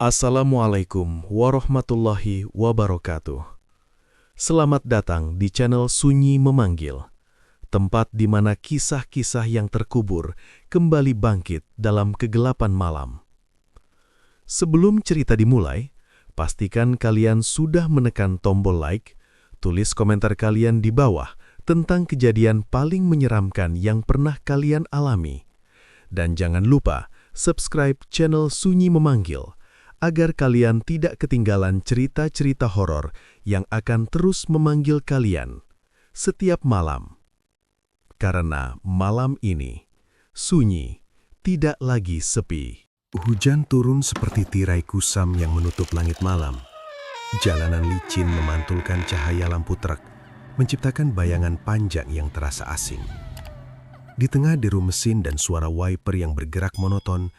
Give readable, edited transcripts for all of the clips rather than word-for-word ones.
Assalamualaikum warahmatullahi wabarakatuh. Selamat datang di channel Sunyi Memanggil, tempat di mana kisah-kisah yang terkubur kembali bangkit dalam kegelapan malam. Sebelum cerita dimulai, pastikan kalian sudah menekan tombol like, tulis komentar kalian di bawah tentang kejadian paling menyeramkan yang pernah kalian alami. Dan jangan lupa subscribe channel Sunyi Memanggil, agar kalian tidak ketinggalan cerita-cerita horor yang akan terus memanggil kalian setiap malam. Karena malam ini, sunyi tidak lagi sepi. Hujan turun seperti tirai kusam yang menutup langit malam. Jalanan licin memantulkan cahaya lampu truk, menciptakan bayangan panjang yang terasa asing. Di tengah deru mesin dan suara wiper yang bergerak monoton,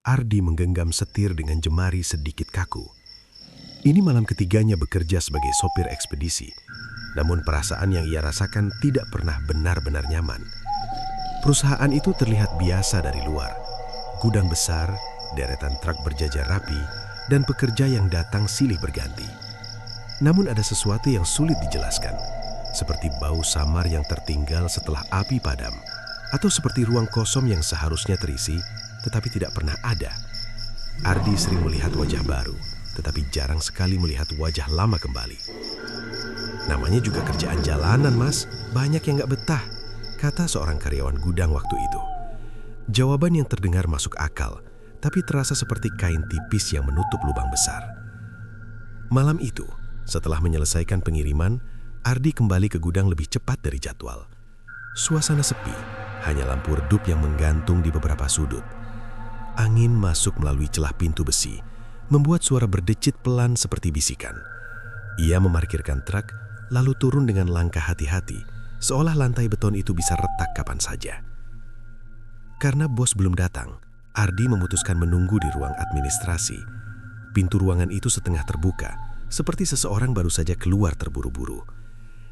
Ardi menggenggam setir dengan jemari sedikit kaku. Ini malam ketiganya bekerja sebagai sopir ekspedisi, namun perasaan yang ia rasakan tidak pernah benar-benar nyaman. Perusahaan itu terlihat biasa dari luar. Gudang besar, deretan truk berjajar rapi, dan pekerja yang datang silih berganti. Namun ada sesuatu yang sulit dijelaskan, seperti bau samar yang tertinggal setelah api padam, atau seperti ruang kosong yang seharusnya terisi, tetapi tidak pernah ada. Ardi sering melihat wajah baru, tetapi jarang sekali melihat wajah lama kembali. Namanya juga kerjaan jalanan, Mas. Banyak yang gak betah, kata seorang karyawan gudang waktu itu. Jawaban yang terdengar masuk akal, tapi terasa seperti kain tipis yang menutup lubang besar. Malam itu, setelah menyelesaikan pengiriman, Ardi kembali ke gudang lebih cepat dari jadwal. Suasana sepi, hanya lampu redup yang menggantung di beberapa sudut. Angin masuk melalui celah pintu besi, membuat suara berdecit pelan seperti bisikan. Ia memarkirkan truk, lalu turun dengan langkah hati-hati, seolah lantai beton itu bisa retak kapan saja. Karena bos belum datang, Ardi memutuskan menunggu di ruang administrasi. Pintu ruangan itu setengah terbuka, seperti seseorang baru saja keluar terburu-buru.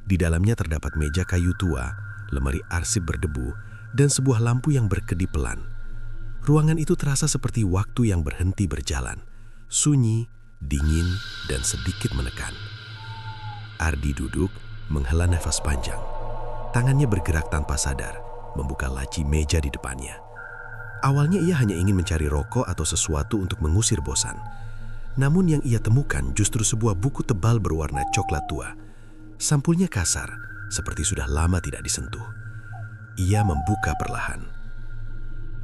Di dalamnya terdapat meja kayu tua, lemari arsip berdebu, dan sebuah lampu yang berkedip pelan. Ruangan itu terasa seperti waktu yang berhenti berjalan, sunyi, dingin, dan sedikit menekan. Ardi duduk, menghela nafas panjang. Tangannya bergerak tanpa sadar, membuka laci meja di depannya. Awalnya ia hanya ingin mencari rokok atau sesuatu untuk mengusir bosan. Namun yang ia temukan justru sebuah buku tebal berwarna coklat tua. Sampulnya kasar, seperti sudah lama tidak disentuh. Ia membuka perlahan.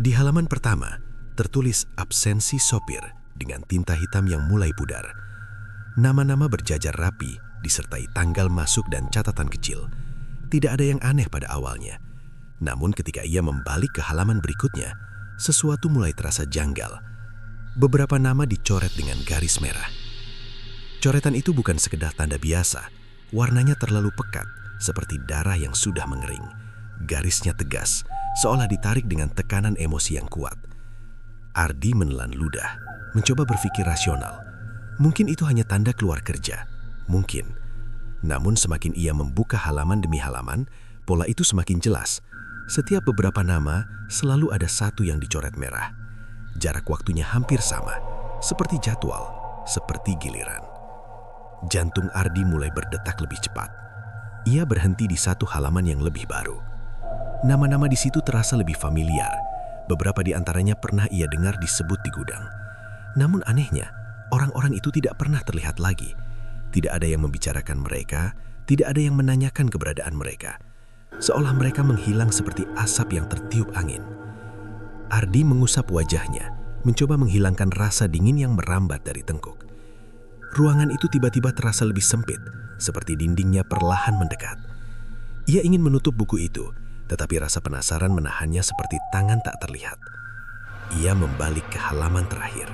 Di halaman pertama, tertulis absensi sopir dengan tinta hitam yang mulai pudar. Nama-nama berjajar rapi, disertai tanggal masuk dan catatan kecil. Tidak ada yang aneh pada awalnya. Namun ketika ia membalik ke halaman berikutnya, sesuatu mulai terasa janggal. Beberapa nama dicoret dengan garis merah. Coretan itu bukan sekedar tanda biasa. Warnanya terlalu pekat, seperti darah yang sudah mengering. Garisnya tegas, seolah ditarik dengan tekanan emosi yang kuat. Ardi menelan ludah, mencoba berpikir rasional. Mungkin itu hanya tanda keluar kerja. Mungkin. Namun semakin ia membuka halaman demi halaman, pola itu semakin jelas. Setiap beberapa nama, selalu ada satu yang dicoret merah. Jarak waktunya hampir sama, seperti jadwal, seperti giliran. Jantung Ardi mulai berdetak lebih cepat. Ia berhenti di satu halaman yang lebih baru. Nama-nama di situ terasa lebih familiar. Beberapa di antaranya pernah ia dengar disebut di gudang. Namun anehnya, orang-orang itu tidak pernah terlihat lagi. Tidak ada yang membicarakan mereka, tidak ada yang menanyakan keberadaan mereka. Seolah mereka menghilang seperti asap yang tertiup angin. Ardi mengusap wajahnya, mencoba menghilangkan rasa dingin yang merambat dari tengkuk. Ruangan itu tiba-tiba terasa lebih sempit, seperti dindingnya perlahan mendekat. Ia ingin menutup buku itu, tetapi rasa penasaran menahannya seperti tangan tak terlihat. Ia membalik ke halaman terakhir.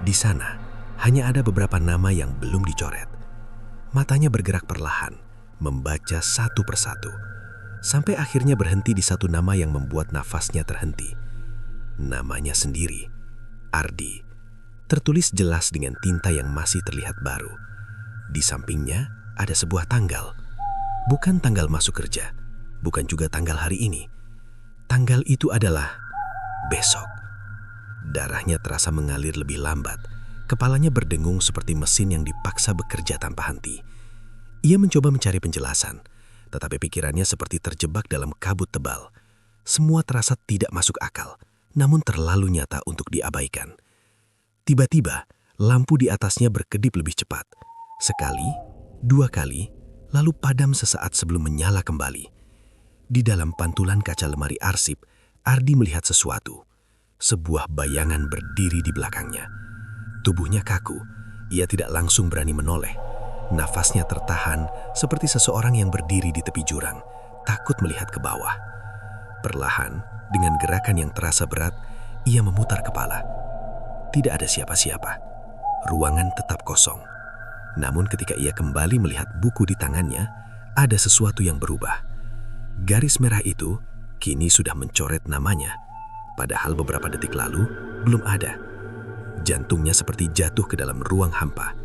Di sana, hanya ada beberapa nama yang belum dicoret. Matanya bergerak perlahan, membaca satu persatu. Sampai akhirnya berhenti di satu nama yang membuat nafasnya terhenti. Namanya sendiri, Ardi. Tertulis jelas dengan tinta yang masih terlihat baru. Di sampingnya ada sebuah tanggal. Bukan tanggal masuk kerja. Bukan juga tanggal hari ini. Tanggal itu adalah besok. Darahnya terasa mengalir lebih lambat, Kepalanya berdengung seperti mesin yang dipaksa bekerja tanpa henti. Ia mencoba mencari penjelasan, tetapi pikirannya seperti terjebak dalam kabut tebal. Semua terasa tidak masuk akal, namun terlalu nyata untuk diabaikan. Tiba-tiba, lampu di atasnya berkedip lebih cepat. Sekali, dua kali, lalu padam sesaat sebelum menyala kembali. Di dalam pantulan kaca lemari arsip, Ardi melihat sesuatu. Sebuah bayangan berdiri di belakangnya. Tubuhnya kaku, ia tidak langsung berani menoleh. Nafasnya tertahan seperti seseorang yang berdiri di tepi jurang, takut melihat ke bawah. Perlahan, dengan gerakan yang terasa berat, ia memutar kepala. Tidak ada siapa-siapa. Ruangan tetap kosong. Namun ketika ia kembali melihat buku di tangannya, ada sesuatu yang berubah. Garis merah itu kini sudah mencoret namanya, padahal beberapa detik lalu belum ada. Jantungnya seperti jatuh ke dalam ruang hampa.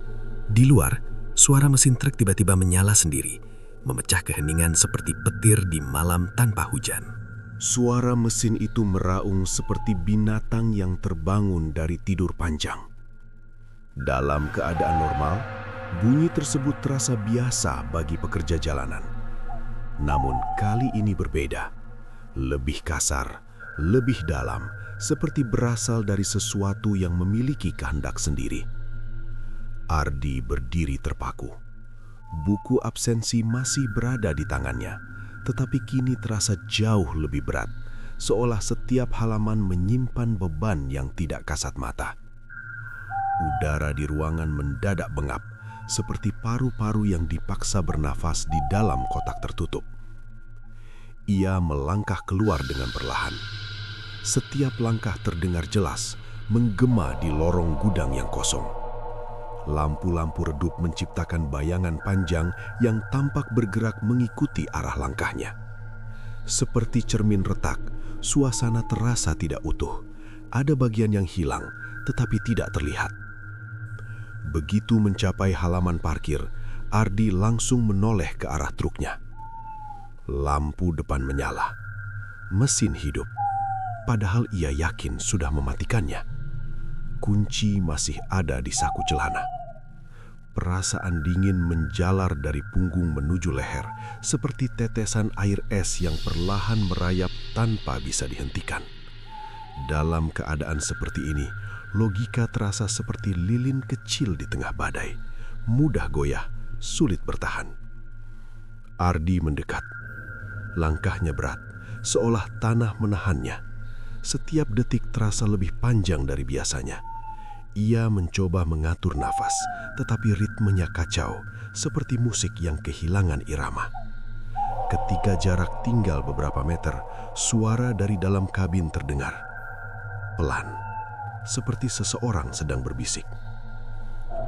Di luar, suara mesin truk tiba-tiba menyala sendiri, memecah keheningan seperti petir di malam tanpa hujan. Suara mesin itu meraung seperti binatang yang terbangun dari tidur panjang. Dalam keadaan normal, bunyi tersebut terasa biasa bagi pekerja jalanan. Namun kali ini berbeda. Lebih kasar, lebih dalam, seperti berasal dari sesuatu yang memiliki kehendak sendiri. Ardi berdiri terpaku. Buku absensi masih berada di tangannya, tetapi kini terasa jauh lebih berat, seolah setiap halaman menyimpan beban yang tidak kasat mata. Udara di ruangan mendadak bengap, seperti paru-paru yang dipaksa bernafas di dalam kotak tertutup. Ia melangkah keluar dengan perlahan. Setiap langkah terdengar jelas, menggema di lorong gudang yang kosong. Lampu-lampu redup menciptakan bayangan panjang yang tampak bergerak mengikuti arah langkahnya. Seperti cermin retak, suasana terasa tidak utuh. Ada bagian yang hilang, tetapi tidak terlihat. Begitu mencapai halaman parkir, Ardi langsung menoleh ke arah truknya. Lampu depan menyala. Mesin hidup. Padahal ia yakin sudah mematikannya. Kunci masih ada di saku celana. Perasaan dingin menjalar dari punggung menuju leher, seperti tetesan air es yang perlahan merayap tanpa bisa dihentikan. Dalam keadaan seperti ini, logika terasa seperti lilin kecil di tengah badai. Mudah goyah, sulit bertahan. Ardi mendekat. Langkahnya berat, seolah tanah menahannya. Setiap detik terasa lebih panjang dari biasanya. Ia mencoba mengatur nafas, tetapi ritmenya kacau, seperti musik yang kehilangan irama. Ketika jarak tinggal beberapa meter, suara dari dalam kabin terdengar. Pelan, seperti seseorang sedang berbisik.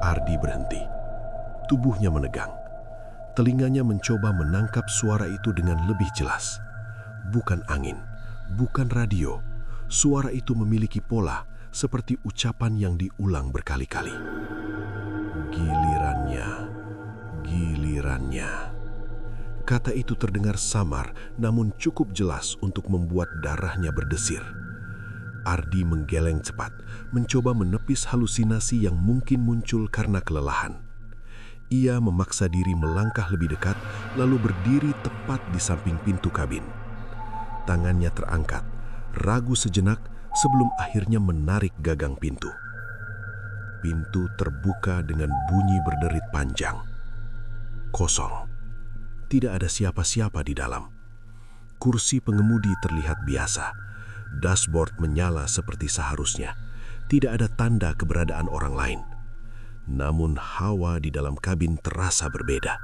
Ardi berhenti. Tubuhnya menegang. Telinganya mencoba menangkap suara itu dengan lebih jelas. Bukan angin, bukan radio. Suara itu memiliki pola, seperti ucapan yang diulang berkali-kali. Gilirannya, gilirannya. Kata itu terdengar samar, namun cukup jelas untuk membuat darahnya berdesir. Ardi menggeleng cepat, mencoba menepis halusinasi yang mungkin muncul karena kelelahan. Ia memaksa diri melangkah lebih dekat, lalu berdiri tepat di samping pintu kabin. Tangannya terangkat, ragu sejenak sebelum akhirnya menarik gagang pintu. Pintu terbuka dengan bunyi berderit panjang. Kosong. Tidak ada siapa-siapa di dalam. Kursi pengemudi terlihat biasa. Dashboard menyala seperti seharusnya. Tidak ada tanda keberadaan orang lain. Namun hawa di dalam kabin terasa berbeda.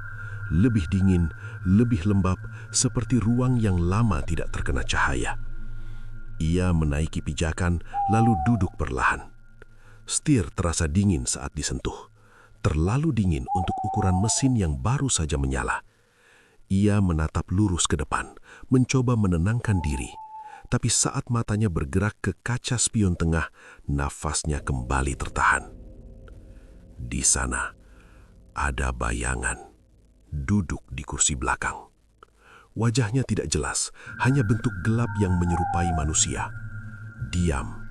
Lebih dingin, lebih lembab, seperti ruang yang lama tidak terkena cahaya. Ia menaiki pijakan, lalu duduk perlahan. Setir terasa dingin saat disentuh. Terlalu dingin untuk ukuran mesin yang baru saja menyala. Ia menatap lurus ke depan, mencoba menenangkan diri. Tapi saat matanya bergerak ke kaca spion tengah, nafasnya kembali tertahan. Di sana, ada bayangan, duduk di kursi belakang. Wajahnya tidak jelas, hanya bentuk gelap yang menyerupai manusia. Diam,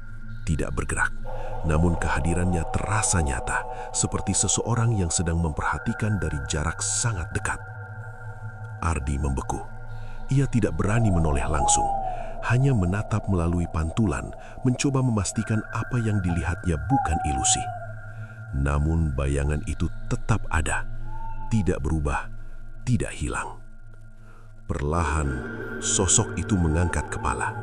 tidak bergerak, Namun kehadirannya terasa nyata, seperti seseorang yang sedang memperhatikan dari jarak sangat dekat. Ardi membeku. Ia tidak berani menoleh langsung, hanya menatap melalui pantulan, mencoba memastikan apa yang dilihatnya bukan ilusi. Namun bayangan itu tetap ada, tidak berubah, tidak hilang. Perlahan, sosok itu mengangkat kepala.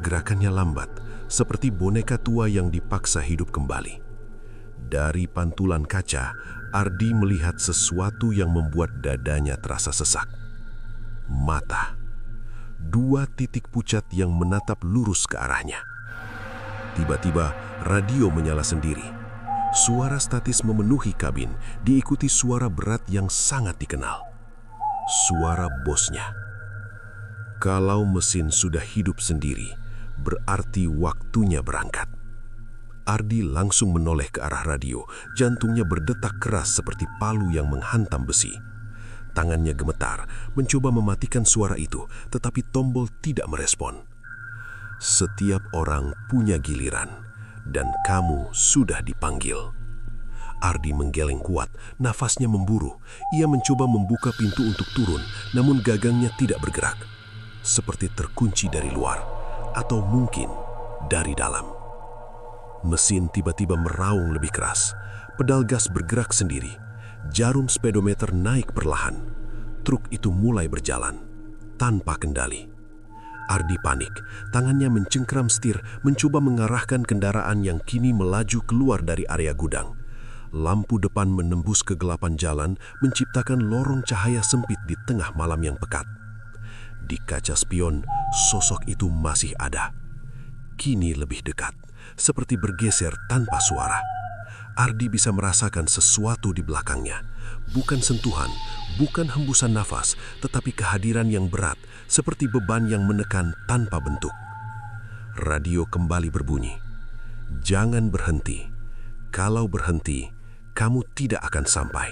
Gerakannya lambat, seperti boneka tua yang dipaksa hidup kembali. Dari pantulan kaca, Ardi melihat sesuatu yang membuat dadanya terasa sesak. Mata. 2 titik pucat yang menatap lurus ke arahnya. Tiba-tiba, radio menyala sendiri. Suara statis memenuhi kabin, diikuti suara berat yang sangat dikenal. Suara bosnya. Kalau mesin sudah hidup sendiri, berarti waktunya berangkat. Ardi langsung menoleh ke arah radio, jantungnya berdetak keras seperti palu yang menghantam besi. Tangannya gemetar, mencoba mematikan suara itu, tetapi tombol tidak merespon. Setiap orang punya giliran, dan kamu sudah dipanggil. Ardi menggeleng kuat, nafasnya memburu. Ia mencoba membuka pintu untuk turun, namun gagangnya tidak bergerak. Seperti terkunci dari luar, atau mungkin dari dalam. Mesin tiba-tiba meraung lebih keras. Pedal gas bergerak sendiri. Jarum speedometer naik perlahan. Truk itu mulai berjalan, tanpa kendali. Ardi panik, tangannya mencengkram setir, mencoba mengarahkan kendaraan yang kini melaju keluar dari area gudang. Lampu depan menembus kegelapan jalan, menciptakan lorong cahaya sempit di tengah malam yang pekat. Di kaca spion, sosok itu masih ada. Kini lebih dekat, seperti bergeser tanpa suara. Ardi bisa merasakan sesuatu di belakangnya. Bukan sentuhan, bukan hembusan nafas, tetapi kehadiran yang berat, seperti beban yang menekan tanpa bentuk. Radio kembali berbunyi. Jangan berhenti. Kalau berhenti, kamu tidak akan sampai.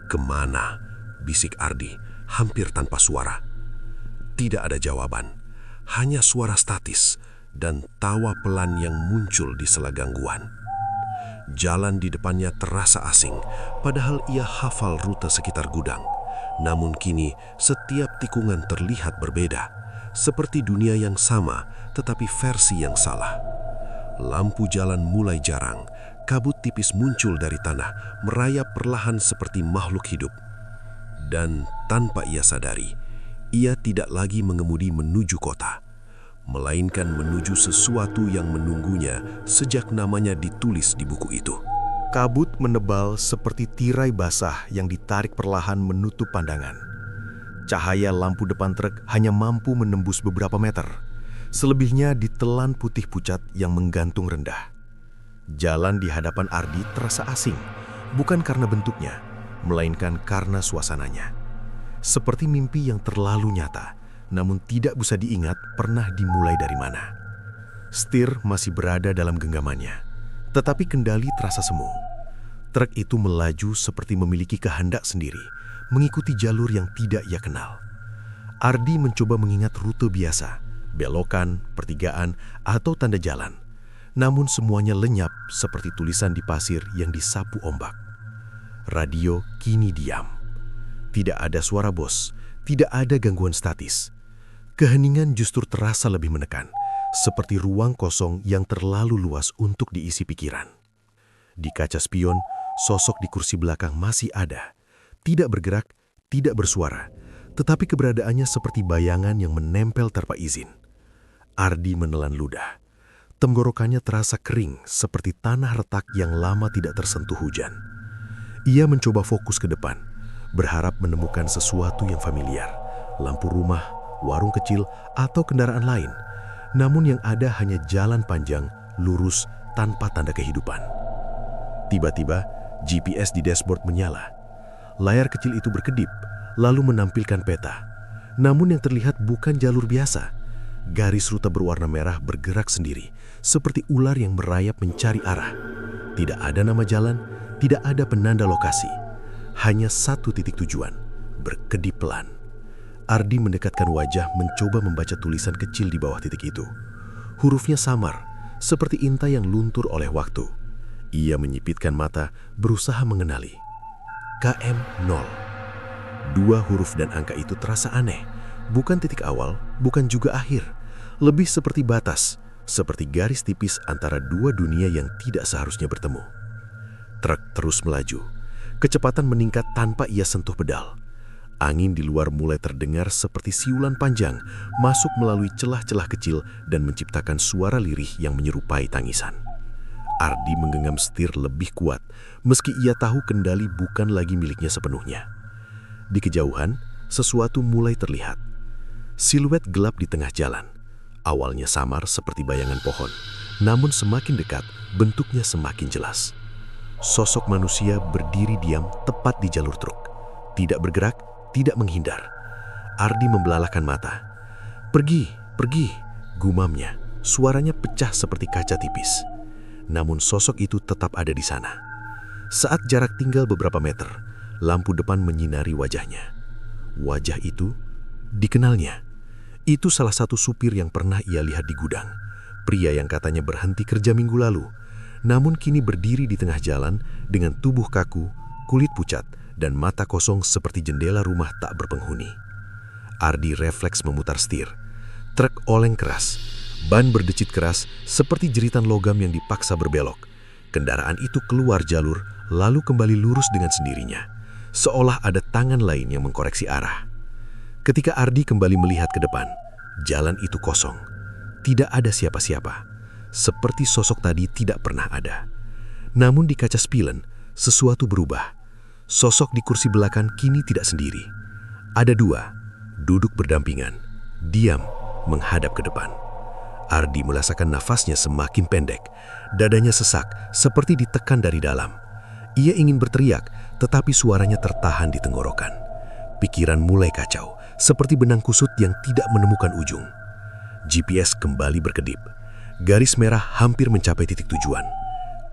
Kemana? Bisik Ardi, hampir tanpa suara. Tidak ada jawaban, hanya suara statis dan tawa pelan yang muncul di sela gangguan. Jalan di depannya terasa asing, padahal ia hafal rute sekitar gudang. Namun kini, setiap tikungan terlihat berbeda, seperti dunia yang sama, tetapi versi yang salah. Lampu jalan mulai jarang, kabut tipis muncul dari tanah, merayap perlahan seperti makhluk hidup. Dan tanpa ia sadari, ia tidak lagi mengemudi menuju kota, melainkan menuju sesuatu yang menunggunya sejak namanya ditulis di buku itu. Kabut menebal seperti tirai basah yang ditarik perlahan menutup pandangan. Cahaya lampu depan truk hanya mampu menembus beberapa meter. Selebihnya ditelan putih pucat yang menggantung rendah. Jalan di hadapan Ardi terasa asing, bukan karena bentuknya, melainkan karena suasananya. Seperti mimpi yang terlalu nyata, namun tidak bisa diingat pernah dimulai dari mana. Setir masih berada dalam genggamannya, tetapi kendali terasa semu. Truk itu melaju seperti memiliki kehendak sendiri, mengikuti jalur yang tidak ia kenal. Ardi mencoba mengingat rute biasa, belokan, pertigaan, atau tanda jalan. Namun semuanya lenyap seperti tulisan di pasir yang disapu ombak. Radio kini diam. Tidak ada suara bos, tidak ada gangguan statis. Keheningan justru terasa lebih menekan, seperti ruang kosong yang terlalu luas untuk diisi pikiran. Di kaca spion, sosok di kursi belakang masih ada. Tidak bergerak, tidak bersuara, tetapi keberadaannya seperti bayangan yang menempel tanpa izin. Ardi menelan ludah. Tenggorokannya terasa kering seperti tanah retak yang lama tidak tersentuh hujan. Ia mencoba fokus ke depan, berharap menemukan sesuatu yang familiar. Lampu rumah, warung kecil, atau kendaraan lain. Namun yang ada hanya jalan panjang, lurus, tanpa tanda kehidupan. Tiba-tiba, GPS di dashboard menyala. Layar kecil itu berkedip, lalu menampilkan peta. Namun yang terlihat bukan jalur biasa. Garis rute berwarna merah bergerak sendiri, seperti ular yang merayap mencari arah. Tidak ada nama jalan, tidak ada penanda lokasi. Hanya satu titik tujuan, berkedip pelan. Ardi mendekatkan wajah mencoba membaca tulisan kecil di bawah titik itu. Hurufnya samar, seperti intai yang luntur oleh waktu. Ia menyipitkan mata, berusaha mengenali. KM0. Dua huruf dan angka itu terasa aneh. Bukan titik awal, bukan juga akhir. Lebih seperti batas, seperti garis tipis antara dua dunia yang tidak seharusnya bertemu. Truk terus melaju. Kecepatan meningkat tanpa ia sentuh pedal. Angin di luar mulai terdengar seperti siulan panjang, masuk melalui celah-celah kecil dan menciptakan suara lirih yang menyerupai tangisan. Ardi menggenggam setir lebih kuat, meski ia tahu kendali bukan lagi miliknya sepenuhnya. Di kejauhan, sesuatu mulai terlihat. Siluet gelap di tengah jalan. Awalnya samar seperti bayangan pohon, namun semakin dekat, bentuknya semakin jelas. Sosok manusia berdiri diam tepat di jalur truk. Tidak bergerak, tidak menghindar. Ardi membelalakkan mata. "Pergi, pergi," gumamnya. Suaranya pecah seperti kaca tipis. Namun sosok itu tetap ada di sana. Saat jarak tinggal beberapa meter, lampu depan menyinari wajahnya. Wajah itu dikenalnya. Itu salah satu supir yang pernah ia lihat di gudang. Pria yang katanya berhenti kerja minggu lalu, namun kini berdiri di tengah jalan dengan tubuh kaku, kulit pucat, dan mata kosong seperti jendela rumah tak berpenghuni. Ardi refleks memutar setir. Truk oleng keras. Ban berdecit keras seperti jeritan logam yang dipaksa berbelok. Kendaraan itu keluar jalur, lalu kembali lurus dengan sendirinya. Seolah ada tangan lain yang mengkoreksi arah. Ketika Ardi kembali melihat ke depan, jalan itu kosong. Tidak ada siapa-siapa. Seperti sosok tadi tidak pernah ada. Namun di kaca spion, sesuatu berubah. Sosok di kursi belakang kini tidak sendiri. Ada dua, duduk berdampingan, diam, menghadap ke depan. Ardi merasakan nafasnya semakin pendek. Dadanya sesak, seperti ditekan dari dalam. Ia ingin berteriak, tetapi suaranya tertahan di tenggorokan. Pikiran mulai kacau, seperti benang kusut yang tidak menemukan ujung. GPS kembali berkedip. Garis merah hampir mencapai titik tujuan.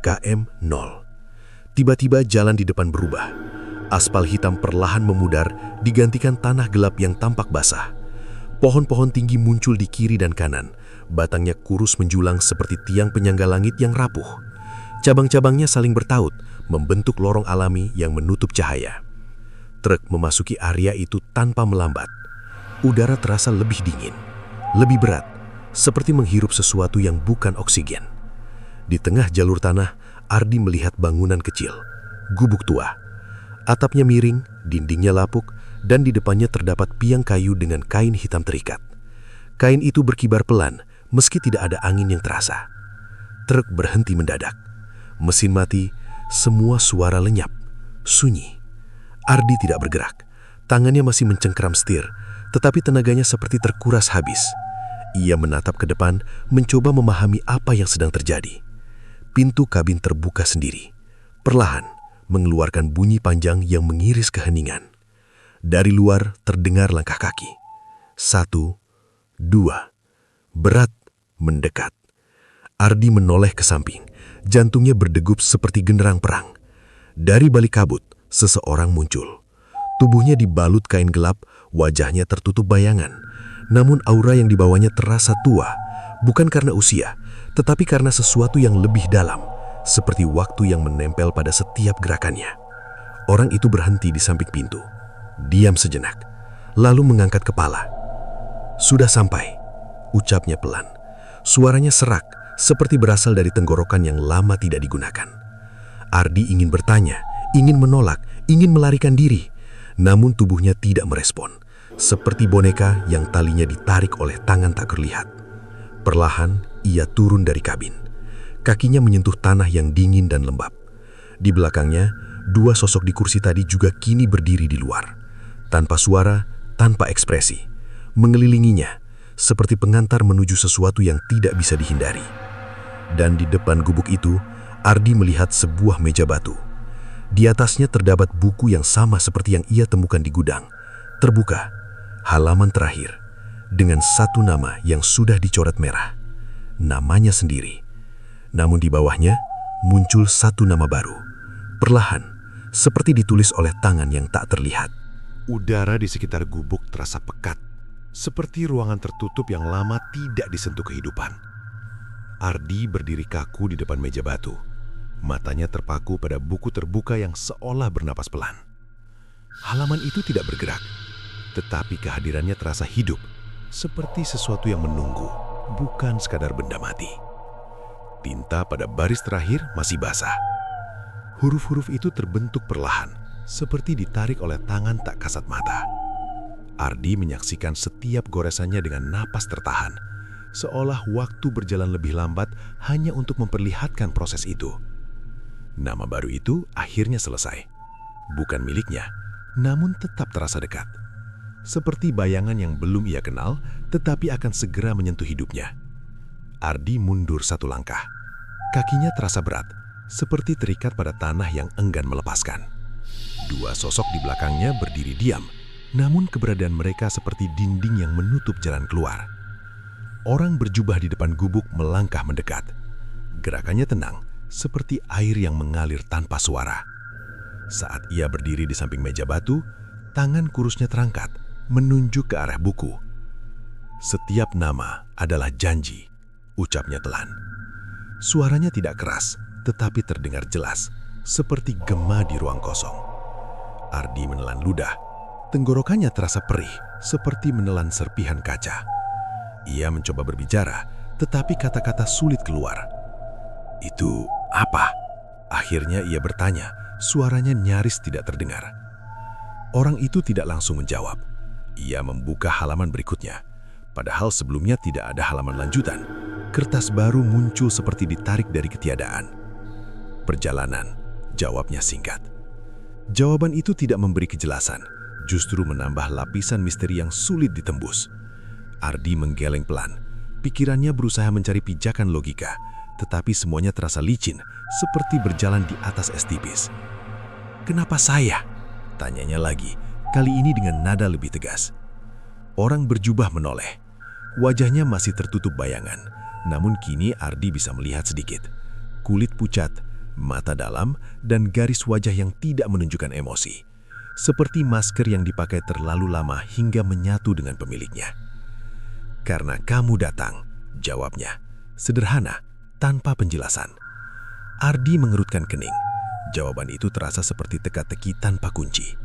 KM0. Tiba-tiba jalan di depan berubah. Aspal hitam perlahan memudar, digantikan tanah gelap yang tampak basah. Pohon-pohon tinggi muncul di kiri dan kanan. Batangnya kurus menjulang seperti tiang penyangga langit yang rapuh. Cabang-cabangnya saling bertaut, membentuk lorong alami yang menutup cahaya. Truk memasuki area itu tanpa melambat. Udara terasa lebih dingin, lebih berat, seperti menghirup sesuatu yang bukan oksigen. Di tengah jalur tanah, Ardi melihat bangunan kecil, gubuk tua. Atapnya miring, dindingnya lapuk, dan di depannya terdapat piang kayu dengan kain hitam terikat. Kain itu berkibar pelan, meski tidak ada angin yang terasa. Truk berhenti mendadak. Mesin mati, semua suara lenyap, sunyi. Ardi tidak bergerak. Tangannya masih mencengkeram setir, tetapi tenaganya seperti terkuras habis. Ia menatap ke depan, mencoba memahami apa yang sedang terjadi. Pintu kabin terbuka sendiri. Perlahan, mengeluarkan bunyi panjang yang mengiris keheningan. Dari luar terdengar langkah kaki. 1, 2. Berat, mendekat. Ardi menoleh ke samping. Jantungnya berdegup seperti genderang perang. Dari balik kabut, seseorang muncul. Tubuhnya dibalut kain gelap, wajahnya tertutup bayangan. Namun aura yang dibawanya terasa tua, bukan karena usia, tetapi karena sesuatu yang lebih dalam, seperti waktu yang menempel pada setiap gerakannya. Orang itu berhenti di samping pintu, diam sejenak, lalu mengangkat kepala. "Sudah sampai," ucapnya pelan. Suaranya serak, seperti berasal dari tenggorokan yang lama tidak digunakan. Ardi ingin bertanya, ingin menolak, ingin melarikan diri, namun tubuhnya tidak merespon. Seperti boneka yang talinya ditarik oleh tangan tak terlihat. Perlahan, ia turun dari kabin. Kakinya menyentuh tanah yang dingin dan lembab. Di belakangnya, dua sosok di kursi tadi juga kini berdiri di luar. Tanpa suara, tanpa ekspresi. Mengelilinginya, seperti pengantar menuju sesuatu yang tidak bisa dihindari. Dan di depan gubuk itu, Ardi melihat sebuah meja batu. Di atasnya terdapat buku yang sama seperti yang ia temukan di gudang. Terbuka. Halaman terakhir, dengan satu nama yang sudah dicoret merah. Namanya sendiri. Namun di bawahnya, muncul satu nama baru. Perlahan, seperti ditulis oleh tangan yang tak terlihat. Udara di sekitar gubuk terasa pekat, seperti ruangan tertutup yang lama tidak disentuh kehidupan. Ardi berdiri kaku di depan meja batu. Matanya terpaku pada buku terbuka yang seolah bernapas pelan. Halaman itu tidak bergerak, tetapi kehadirannya terasa hidup, seperti sesuatu yang menunggu, bukan sekadar benda mati. Tinta pada baris terakhir masih basah. Huruf-huruf itu terbentuk perlahan, seperti ditarik oleh tangan tak kasat mata. Ardi menyaksikan setiap goresannya dengan napas tertahan, seolah waktu berjalan lebih lambat hanya untuk memperlihatkan proses itu. Nama baru itu akhirnya selesai. Bukan miliknya, namun tetap terasa dekat. Seperti bayangan yang belum ia kenal, tetapi akan segera menyentuh hidupnya. Ardi mundur satu langkah. Kakinya terasa berat, seperti terikat pada tanah yang enggan melepaskan. Dua sosok di belakangnya berdiri diam, namun keberadaan mereka seperti dinding yang menutup jalan keluar. Orang berjubah di depan gubuk melangkah mendekat. Gerakannya tenang, seperti air yang mengalir tanpa suara. Saat ia berdiri di samping meja batu, tangan kurusnya terangkat, menunjuk ke arah buku. Setiap nama adalah janji, ucapnya telan. Suaranya tidak keras, tetapi terdengar jelas, seperti gema di ruang kosong. Ardi menelan ludah. Tenggorokannya terasa perih, seperti menelan serpihan kaca. Ia mencoba berbicara, tetapi kata-kata sulit keluar. "Itu apa?" Akhirnya ia bertanya, suaranya nyaris tidak terdengar. Orang itu tidak langsung menjawab. Ia membuka halaman berikutnya. Padahal sebelumnya tidak ada halaman lanjutan. Kertas baru muncul seperti ditarik dari ketiadaan. "Perjalanan," jawabnya singkat. Jawaban itu tidak memberi kejelasan, justru menambah lapisan misteri yang sulit ditembus. Ardi menggeleng pelan. Pikirannya berusaha mencari pijakan logika, tetapi semuanya terasa licin, seperti berjalan di atas es tipis. "Kenapa saya?" tanyanya lagi, kali ini dengan nada lebih tegas. Orang berjubah menoleh. Wajahnya masih tertutup bayangan, namun kini Ardi bisa melihat sedikit. Kulit pucat, mata dalam, dan garis wajah yang tidak menunjukkan emosi. Seperti masker yang dipakai terlalu lama hingga menyatu dengan pemiliknya. "Karena kamu datang," jawabnya. Sederhana, tanpa penjelasan. Ardi mengerutkan kening. Jawaban itu terasa seperti teka-teki tanpa kunci.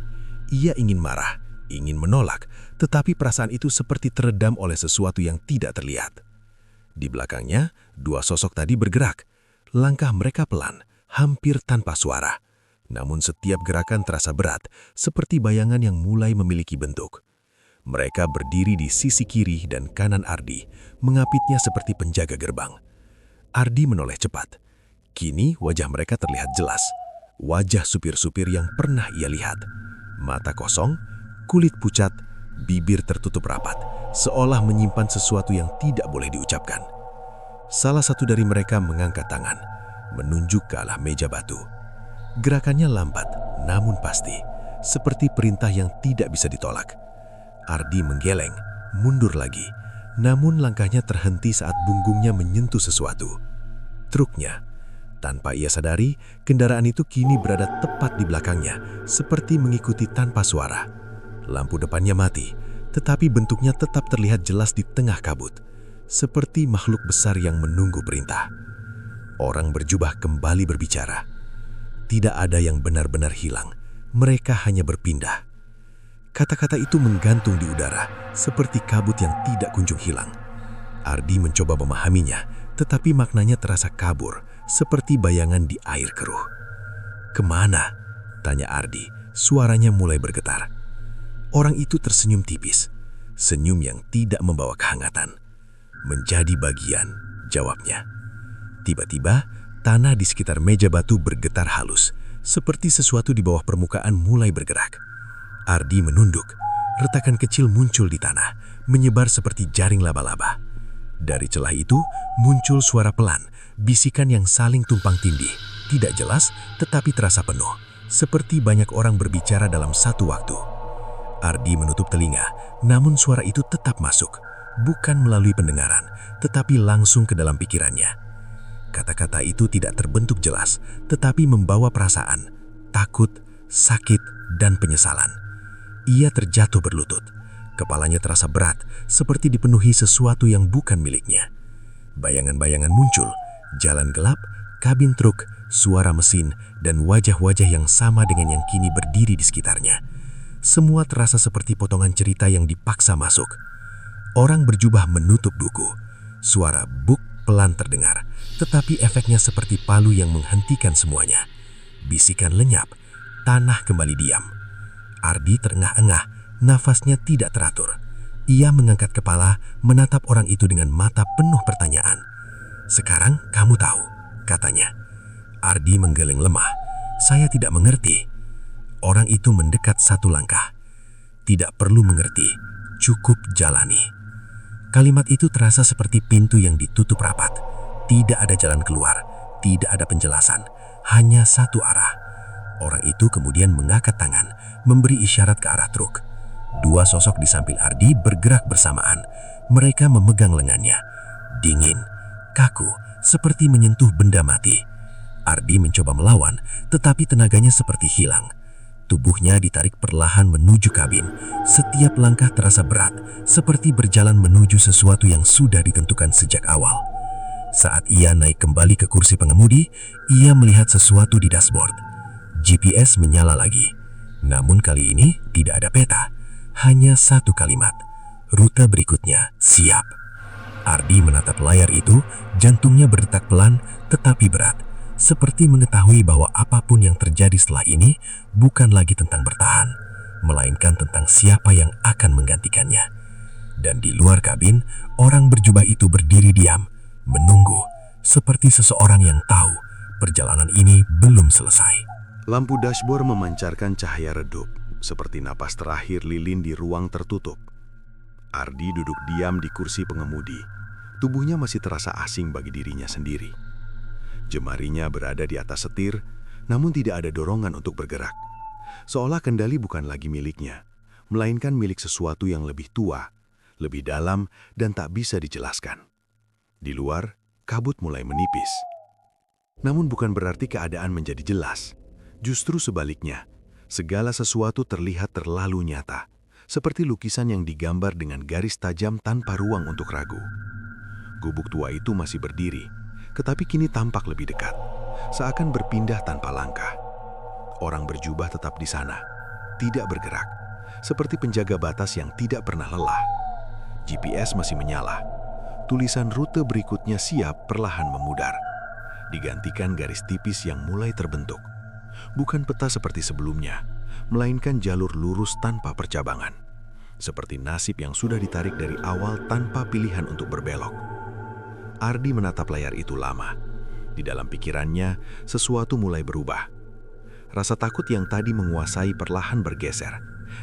Ia ingin marah, ingin menolak, tetapi perasaan itu seperti teredam oleh sesuatu yang tidak terlihat. Di belakangnya, dua sosok tadi bergerak. Langkah mereka pelan, hampir tanpa suara. Namun setiap gerakan terasa berat, seperti bayangan yang mulai memiliki bentuk. Mereka berdiri di sisi kiri dan kanan Ardi, mengapitnya seperti penjaga gerbang. Ardi menoleh cepat. Kini wajah mereka terlihat jelas. Wajah supir-supir yang pernah ia lihat. Mata kosong, kulit pucat, bibir tertutup rapat, seolah menyimpan sesuatu yang tidak boleh diucapkan. Salah satu dari mereka mengangkat tangan, menunjuk ke arah meja batu. Gerakannya lambat, namun pasti, seperti perintah yang tidak bisa ditolak. Ardi menggeleng, mundur lagi. Namun langkahnya terhenti saat punggungnya menyentuh sesuatu. Truknya. Tanpa ia sadari, kendaraan itu kini berada tepat di belakangnya, seperti mengikuti tanpa suara. Lampu depannya mati, tetapi bentuknya tetap terlihat jelas di tengah kabut, seperti makhluk besar yang menunggu perintah. Orang berjubah kembali berbicara. Tidak ada yang benar-benar hilang, mereka hanya berpindah. Kata-kata itu menggantung di udara, seperti kabut yang tidak kunjung hilang. Ardi mencoba memahaminya, tetapi maknanya terasa kabur, seperti bayangan di air keruh. "Kemana?" tanya Ardi, suaranya mulai bergetar. Orang itu tersenyum tipis, senyum yang tidak membawa kehangatan. "Menjadi bagian," jawabnya. Tiba-tiba, tanah di sekitar meja batu bergetar halus, seperti sesuatu di bawah permukaan mulai bergerak. Ardi menunduk. Retakan kecil muncul di tanah, menyebar seperti jaring laba-laba. Dari celah itu, muncul suara pelan, bisikan yang saling tumpang tindih. Tidak jelas, tetapi terasa penuh, seperti banyak orang berbicara dalam satu waktu. Ardi menutup telinga, namun suara itu tetap masuk, bukan melalui pendengaran, tetapi langsung ke dalam pikirannya. Kata-kata itu tidak terbentuk jelas, tetapi membawa perasaan, takut, sakit, dan penyesalan. Ia terjatuh berlutut. Kepalanya terasa berat, seperti dipenuhi sesuatu yang bukan miliknya. Bayangan-bayangan muncul, jalan gelap, kabin truk, suara mesin, dan wajah-wajah yang sama dengan yang kini berdiri di sekitarnya. Semua terasa seperti potongan cerita yang dipaksa masuk. Orang berjubah menutup buku. Suara buk pelan terdengar, tetapi efeknya seperti palu yang menghentikan semuanya. Bisikan lenyap, tanah kembali diam. Ardi terengah-engah, nafasnya tidak teratur. Ia mengangkat kepala, menatap orang itu dengan mata penuh pertanyaan. "Sekarang kamu tahu," katanya. Ardi menggeleng lemah. "Saya tidak mengerti." Orang itu mendekat satu langkah. "Tidak perlu mengerti, cukup jalani." Kalimat itu terasa seperti pintu yang ditutup rapat. Tidak ada jalan keluar, tidak ada penjelasan, hanya satu arah. Orang itu kemudian mengangkat tangan, memberi isyarat ke arah truk. Dua sosok di samping Ardi bergerak bersamaan. Mereka memegang lengannya. Dingin, kaku, seperti menyentuh benda mati. Ardi mencoba melawan, tetapi tenaganya seperti hilang. Tubuhnya ditarik perlahan menuju kabin. Setiap langkah terasa berat, seperti berjalan menuju sesuatu yang sudah ditentukan sejak awal. Saat ia naik kembali ke kursi pengemudi, ia melihat sesuatu di dashboard. GPS menyala lagi. Namun kali ini tidak ada peta. Hanya satu kalimat. Rute berikutnya, siap. Ardi menatap layar itu, jantungnya berdetak pelan tetapi berat. Seperti mengetahui bahwa apapun yang terjadi setelah ini bukan lagi tentang bertahan, melainkan tentang siapa yang akan menggantikannya. Dan di luar kabin, orang berjubah itu berdiri diam, menunggu, seperti seseorang yang tahu perjalanan ini belum selesai. Lampu dashboard memancarkan cahaya redup, seperti napas terakhir lilin di ruang tertutup. Ardi duduk diam di kursi pengemudi. Tubuhnya masih terasa asing bagi dirinya sendiri. Jemarinya berada di atas setir, namun tidak ada dorongan untuk bergerak. Seolah kendali bukan lagi miliknya, melainkan milik sesuatu yang lebih tua, lebih dalam, dan tak bisa dijelaskan. Di luar, kabut mulai menipis. Namun bukan berarti keadaan menjadi jelas. Justru sebaliknya, segala sesuatu terlihat terlalu nyata, seperti lukisan yang digambar dengan garis tajam tanpa ruang untuk ragu. Gubuk tua itu masih berdiri, tetapi kini tampak lebih dekat, seakan berpindah tanpa langkah. Orang berjubah tetap di sana, tidak bergerak, seperti penjaga batas yang tidak pernah lelah. GPS masih menyala. Tulisan rute berikutnya siap perlahan memudar, digantikan garis tipis yang mulai terbentuk. Bukan peta seperti sebelumnya, melainkan jalur lurus tanpa percabangan. Seperti nasib yang sudah ditarik dari awal tanpa pilihan untuk berbelok. Ardi menatap layar itu lama. Di dalam pikirannya, sesuatu mulai berubah. Rasa takut yang tadi menguasai perlahan bergeser,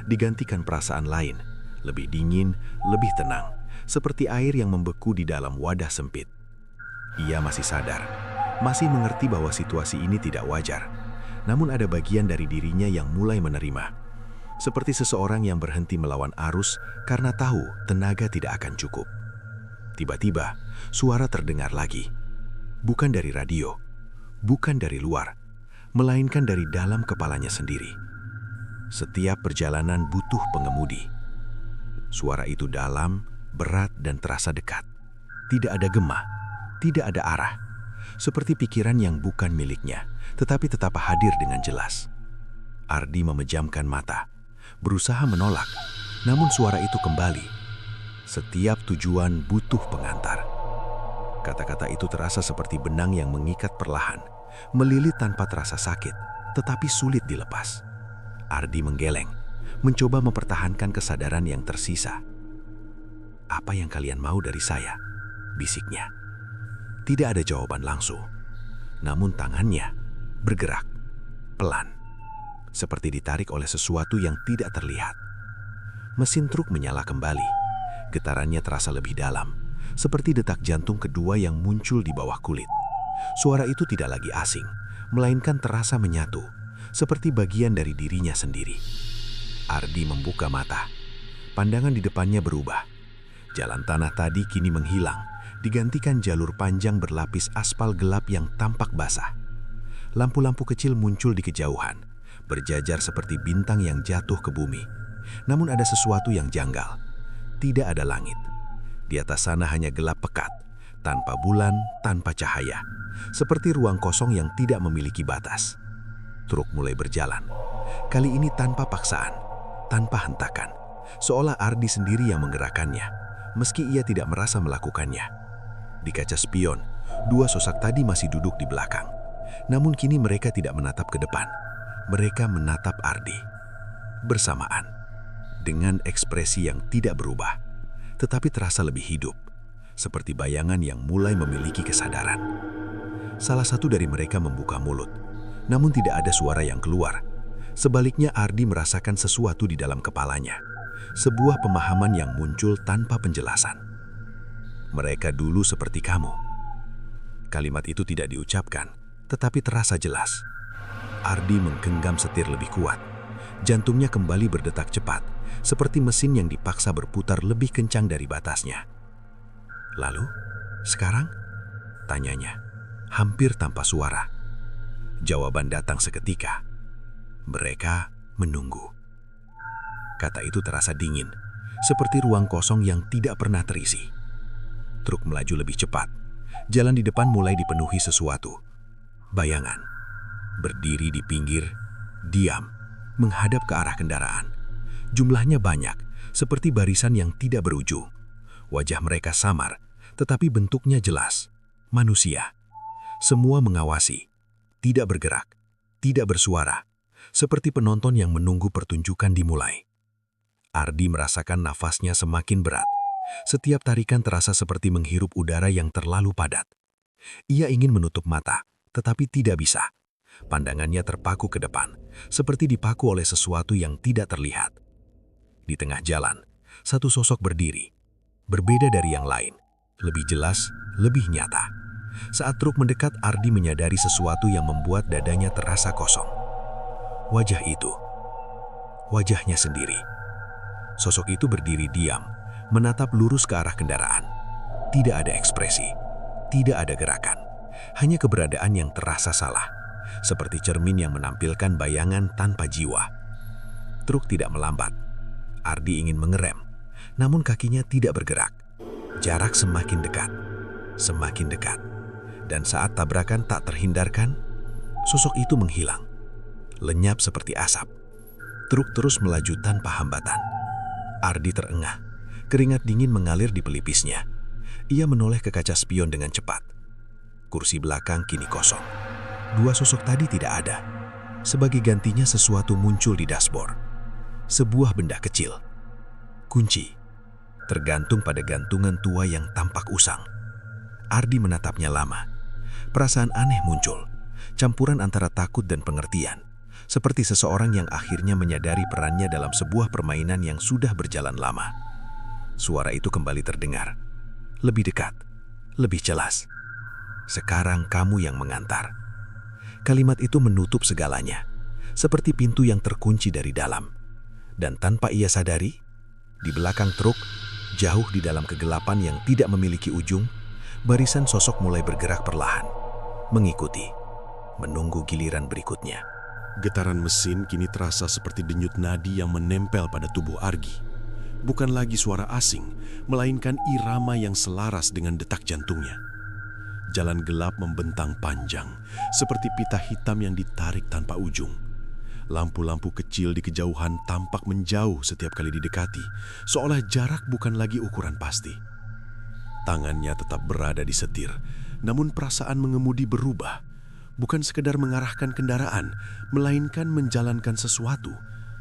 digantikan perasaan lain, lebih dingin, lebih tenang, seperti air yang membeku di dalam wadah sempit. Ia masih sadar, masih mengerti bahwa situasi ini tidak wajar. Namun ada bagian dari dirinya yang mulai menerima. Seperti seseorang yang berhenti melawan arus karena tahu tenaga tidak akan cukup. Tiba-tiba, suara terdengar lagi. Bukan dari radio, bukan dari luar, melainkan dari dalam kepalanya sendiri. Setiap perjalanan butuh pengemudi. Suara itu dalam, berat, dan terasa dekat. Tidak ada gema, tidak ada arah. Seperti pikiran yang bukan miliknya, tetapi tetap hadir dengan jelas. Ardi memejamkan mata, berusaha menolak, namun suara itu kembali. Setiap tujuan butuh pengantar. Kata-kata itu terasa seperti benang yang mengikat perlahan, melilit tanpa terasa sakit, tetapi sulit dilepas. Ardi menggeleng, mencoba mempertahankan kesadaran yang tersisa. "Apa yang kalian mau dari saya?" bisiknya. Tidak ada jawaban langsung, namun tangannya bergerak, pelan, seperti ditarik oleh sesuatu yang tidak terlihat. Mesin truk menyala kembali. Getarannya terasa lebih dalam, seperti detak jantung kedua yang muncul di bawah kulit. Suara itu tidak lagi asing, melainkan terasa menyatu, seperti bagian dari dirinya sendiri. Ardi membuka mata. Pandangan di depannya berubah. Jalan tanah tadi kini menghilang, digantikan jalur panjang berlapis aspal gelap yang tampak basah. Lampu-lampu kecil muncul di kejauhan, berjajar seperti bintang yang jatuh ke bumi. Namun ada sesuatu yang janggal. Tidak ada langit. Di atas sana hanya gelap pekat, tanpa bulan, tanpa cahaya, seperti ruang kosong yang tidak memiliki batas. Truk mulai berjalan, kali ini tanpa paksaan, tanpa hentakan, seolah Ardi sendiri yang menggerakkannya, meski ia tidak merasa melakukannya. Di kaca spion, dua sosok tadi masih duduk di belakang. Namun kini mereka tidak menatap ke depan. Mereka menatap Ardi. Bersamaan, dengan ekspresi yang tidak berubah, tetapi terasa lebih hidup, seperti bayangan yang mulai memiliki kesadaran. Salah satu dari mereka membuka mulut, namun tidak ada suara yang keluar. Sebaliknya Ardi merasakan sesuatu di dalam kepalanya, sebuah pemahaman yang muncul tanpa penjelasan. Mereka dulu seperti kamu. Kalimat itu tidak diucapkan, tetapi terasa jelas. Ardi menggenggam setir lebih kuat. Jantungnya kembali berdetak cepat, seperti mesin yang dipaksa berputar lebih kencang dari batasnya. Lalu, sekarang? Tanyanya, hampir tanpa suara. Jawaban datang seketika. Mereka menunggu. Kata itu terasa dingin, seperti ruang kosong yang tidak pernah terisi. Truk melaju lebih cepat. Jalan di depan mulai dipenuhi sesuatu. Bayangan. Berdiri di pinggir, diam, menghadap ke arah kendaraan. Jumlahnya banyak, seperti barisan yang tidak berujung. Wajah mereka samar, tetapi bentuknya jelas. Manusia. Semua mengawasi. Tidak bergerak, tidak bersuara. Seperti penonton yang menunggu pertunjukan dimulai. Ardi merasakan nafasnya semakin berat. Setiap tarikan terasa seperti menghirup udara yang terlalu padat. Ia ingin menutup mata, tetapi tidak bisa. Pandangannya terpaku ke depan, seperti dipaku oleh sesuatu yang tidak terlihat. Di tengah jalan, satu sosok berdiri. Berbeda dari yang lain, lebih jelas, lebih nyata. Saat truk mendekat, Ardi menyadari sesuatu yang membuat dadanya terasa kosong. Wajah itu, wajahnya sendiri. Sosok itu berdiri diam, menatap lurus ke arah kendaraan. Tidak ada ekspresi, tidak ada gerakan, hanya keberadaan yang terasa salah, seperti cermin yang menampilkan bayangan tanpa jiwa. Truk tidak melambat. Ardi ingin mengerem, namun kakinya tidak bergerak. Jarak semakin dekat, semakin dekat. Dan saat tabrakan tak terhindarkan, sosok itu menghilang, lenyap seperti asap. Truk terus melaju tanpa hambatan. Ardi terengah, keringat dingin mengalir di pelipisnya. Ia menoleh ke kaca spion dengan cepat. Kursi belakang kini kosong. Dua sosok tadi tidak ada. Sebagai gantinya sesuatu muncul di dashboard. Sebuah benda kecil. Kunci. Tergantung pada gantungan tua yang tampak usang. Ardi menatapnya lama. Perasaan aneh muncul. Campuran antara takut dan pengertian. Seperti seseorang yang akhirnya menyadari perannya dalam sebuah permainan yang sudah berjalan lama. Suara itu kembali terdengar. Lebih dekat, lebih jelas. Sekarang kamu yang mengantar. Kalimat itu menutup segalanya, seperti pintu yang terkunci dari dalam. Dan tanpa ia sadari, di belakang truk, jauh di dalam kegelapan yang tidak memiliki ujung, barisan sosok mulai bergerak perlahan, mengikuti, menunggu giliran berikutnya. Getaran mesin kini terasa seperti denyut nadi yang menempel pada tubuh Argi. Bukan lagi suara asing, melainkan irama yang selaras dengan detak jantungnya. Jalan gelap membentang panjang, seperti pita hitam yang ditarik tanpa ujung. Lampu-lampu kecil di kejauhan tampak menjauh setiap kali didekati, seolah jarak bukan lagi ukuran pasti. Tangannya tetap berada di setir, namun perasaan mengemudi berubah. Bukan sekedar mengarahkan kendaraan, melainkan menjalankan sesuatu,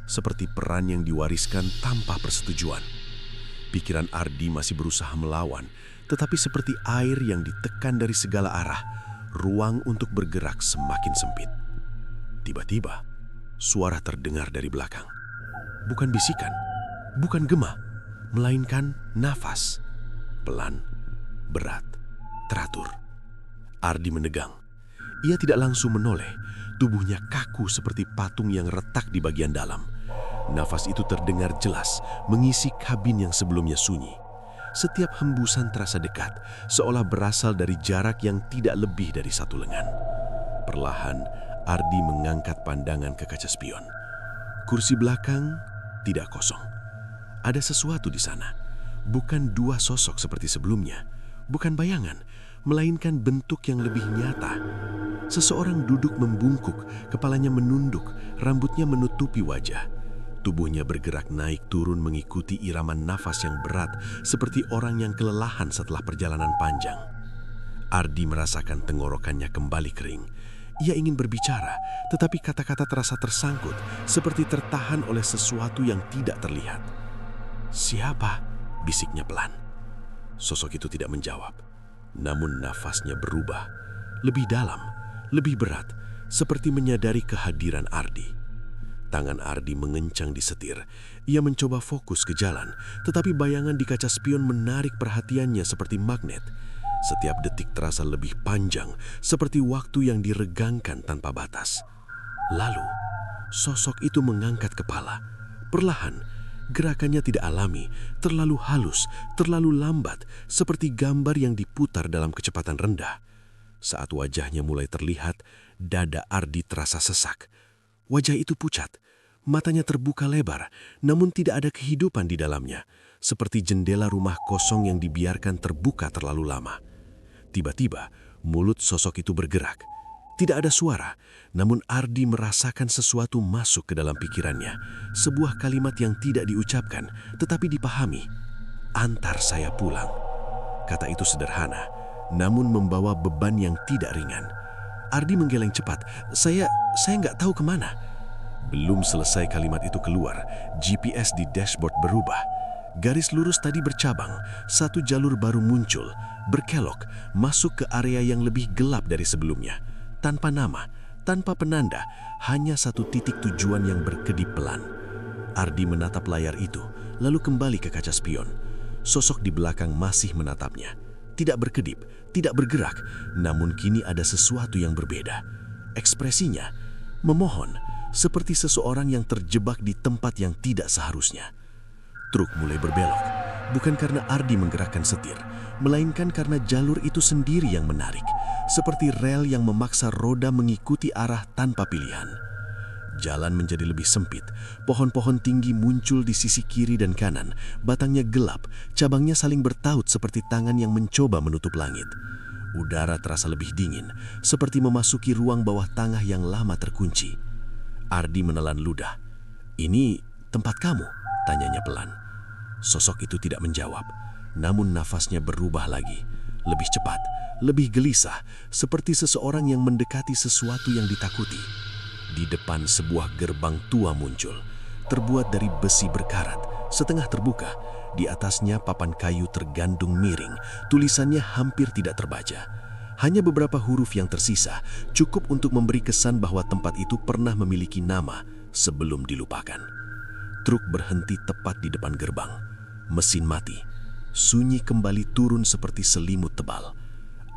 seperti peran yang diwariskan tanpa persetujuan. Pikiran Ardi masih berusaha melawan, tetapi seperti air yang ditekan dari segala arah, ruang untuk bergerak semakin sempit. Tiba-tiba, suara terdengar dari belakang. Bukan bisikan, bukan gema, melainkan nafas. Pelan, berat, teratur. Ardi menegang. Ia tidak langsung menoleh, tubuhnya kaku seperti patung yang retak di bagian dalam. Nafas itu terdengar jelas, mengisi kabin yang sebelumnya sunyi. Setiap hembusan terasa dekat, seolah berasal dari jarak yang tidak lebih dari satu lengan. Perlahan, Ardi mengangkat pandangan ke kaca spion. Kursi belakang tidak kosong. Ada sesuatu di sana. Bukan dua sosok seperti sebelumnya. Bukan bayangan, melainkan bentuk yang lebih nyata. Seseorang duduk membungkuk, kepalanya menunduk, rambutnya menutupi wajah. Tubuhnya bergerak naik turun mengikuti irama nafas yang berat, seperti orang yang kelelahan setelah perjalanan panjang. Ardi merasakan tenggorokannya kembali kering. Ia ingin berbicara, tetapi kata-kata terasa tersangkut, seperti tertahan oleh sesuatu yang tidak terlihat. "Siapa?" bisiknya pelan. Sosok itu tidak menjawab, namun nafasnya berubah, lebih dalam, lebih berat, seperti menyadari kehadiran Ardi. Tangan Ardi mengencang di setir. Ia mencoba fokus ke jalan, tetapi bayangan di kaca spion menarik perhatiannya seperti magnet. Setiap detik terasa lebih panjang, seperti waktu yang diregangkan tanpa batas. Lalu, sosok itu mengangkat kepala. Perlahan, gerakannya tidak alami, terlalu halus, terlalu lambat, seperti gambar yang diputar dalam kecepatan rendah. Saat wajahnya mulai terlihat, dada Ardi terasa sesak. Wajah itu pucat, matanya terbuka lebar, namun tidak ada kehidupan di dalamnya, seperti jendela rumah kosong yang dibiarkan terbuka terlalu lama. Tiba-tiba, mulut sosok itu bergerak. Tidak ada suara, namun Ardi merasakan sesuatu masuk ke dalam pikirannya. Sebuah kalimat yang tidak diucapkan, tetapi dipahami. "Antar saya pulang." Kata itu sederhana, namun membawa beban yang tidak ringan. Ardi menggeleng cepat. Saya nggak tahu kemana." Belum selesai kalimat itu keluar, GPS di dashboard berubah. Garis lurus tadi bercabang, satu jalur baru muncul, berkelok, masuk ke area yang lebih gelap dari sebelumnya. Tanpa nama, tanpa penanda, hanya satu titik tujuan yang berkedip pelan. Ardi menatap layar itu, lalu kembali ke kaca spion. Sosok di belakang masih menatapnya. Tidak berkedip, tidak bergerak, namun kini ada sesuatu yang berbeda. Ekspresinya memohon, seperti seseorang yang terjebak di tempat yang tidak seharusnya. Truk mulai berbelok, bukan karena Ardi menggerakkan setir, melainkan karena jalur itu sendiri yang menarik, seperti rel yang memaksa roda mengikuti arah tanpa pilihan. Jalan menjadi lebih sempit, pohon-pohon tinggi muncul di sisi kiri dan kanan, batangnya gelap, cabangnya saling bertaut seperti tangan yang mencoba menutup langit. Udara terasa lebih dingin, seperti memasuki ruang bawah tanah yang lama terkunci. Ardi menelan ludah. "Ini tempat kamu?" tanyanya pelan. Sosok itu tidak menjawab, namun nafasnya berubah lagi, lebih cepat, lebih gelisah, seperti seseorang yang mendekati sesuatu yang ditakuti. Di depan sebuah gerbang tua muncul, terbuat dari besi berkarat, setengah terbuka. Di atasnya papan kayu tergantung miring, tulisannya hampir tidak terbaca. Hanya beberapa huruf yang tersisa, cukup untuk memberi kesan bahwa tempat itu pernah memiliki nama sebelum dilupakan. Truk berhenti tepat di depan gerbang. Mesin mati. Sunyi kembali turun seperti selimut tebal.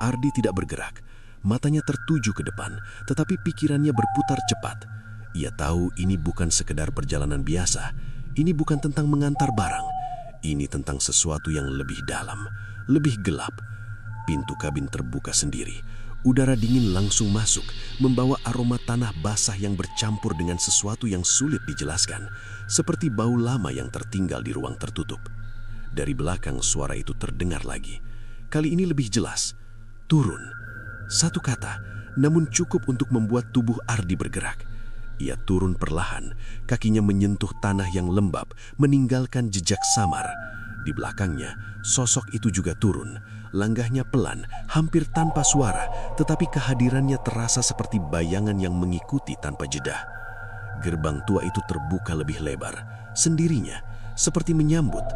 Ardi tidak bergerak. Matanya tertuju ke depan, tetapi pikirannya berputar cepat. Ia tahu ini bukan sekedar perjalanan biasa. Ini bukan tentang mengantar barang. Ini tentang sesuatu yang lebih dalam, lebih gelap. Pintu kabin terbuka sendiri. Udara dingin langsung masuk, membawa aroma tanah basah yang bercampur dengan sesuatu yang sulit dijelaskan, seperti bau lama yang tertinggal di ruang tertutup. Dari belakang suara itu terdengar lagi. Kali ini lebih jelas. "Turun." Satu kata, namun cukup untuk membuat tubuh Ardi bergerak. Ia turun perlahan, kakinya menyentuh tanah yang lembab, meninggalkan jejak samar. Di belakangnya, sosok itu juga turun. Langgahnya pelan, hampir tanpa suara, tetapi kehadirannya terasa seperti bayangan yang mengikuti tanpa jeda. Gerbang tua itu terbuka lebih lebar, sendirinya, seperti menyambut.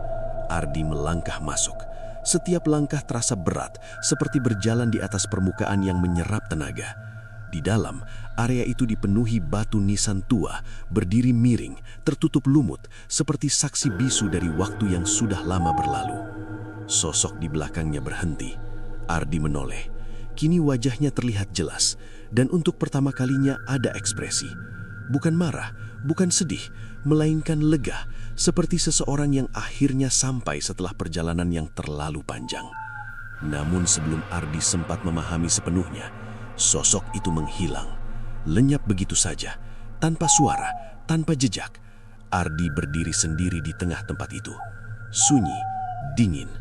Ardi melangkah masuk. Setiap langkah terasa berat, seperti berjalan di atas permukaan yang menyerap tenaga. Di dalam, area itu dipenuhi batu nisan tua, berdiri miring, tertutup lumut, seperti saksi bisu dari waktu yang sudah lama berlalu. Sosok di belakangnya berhenti. Ardi menoleh. Kini wajahnya terlihat jelas, dan untuk pertama kalinya ada ekspresi. Bukan marah, bukan sedih, melainkan lega, seperti seseorang yang akhirnya sampai setelah perjalanan yang terlalu panjang. Namun sebelum Ardi sempat memahami sepenuhnya, sosok itu menghilang, lenyap begitu saja, tanpa suara, tanpa jejak. Ardi berdiri sendiri di tengah tempat itu. Sunyi, dingin,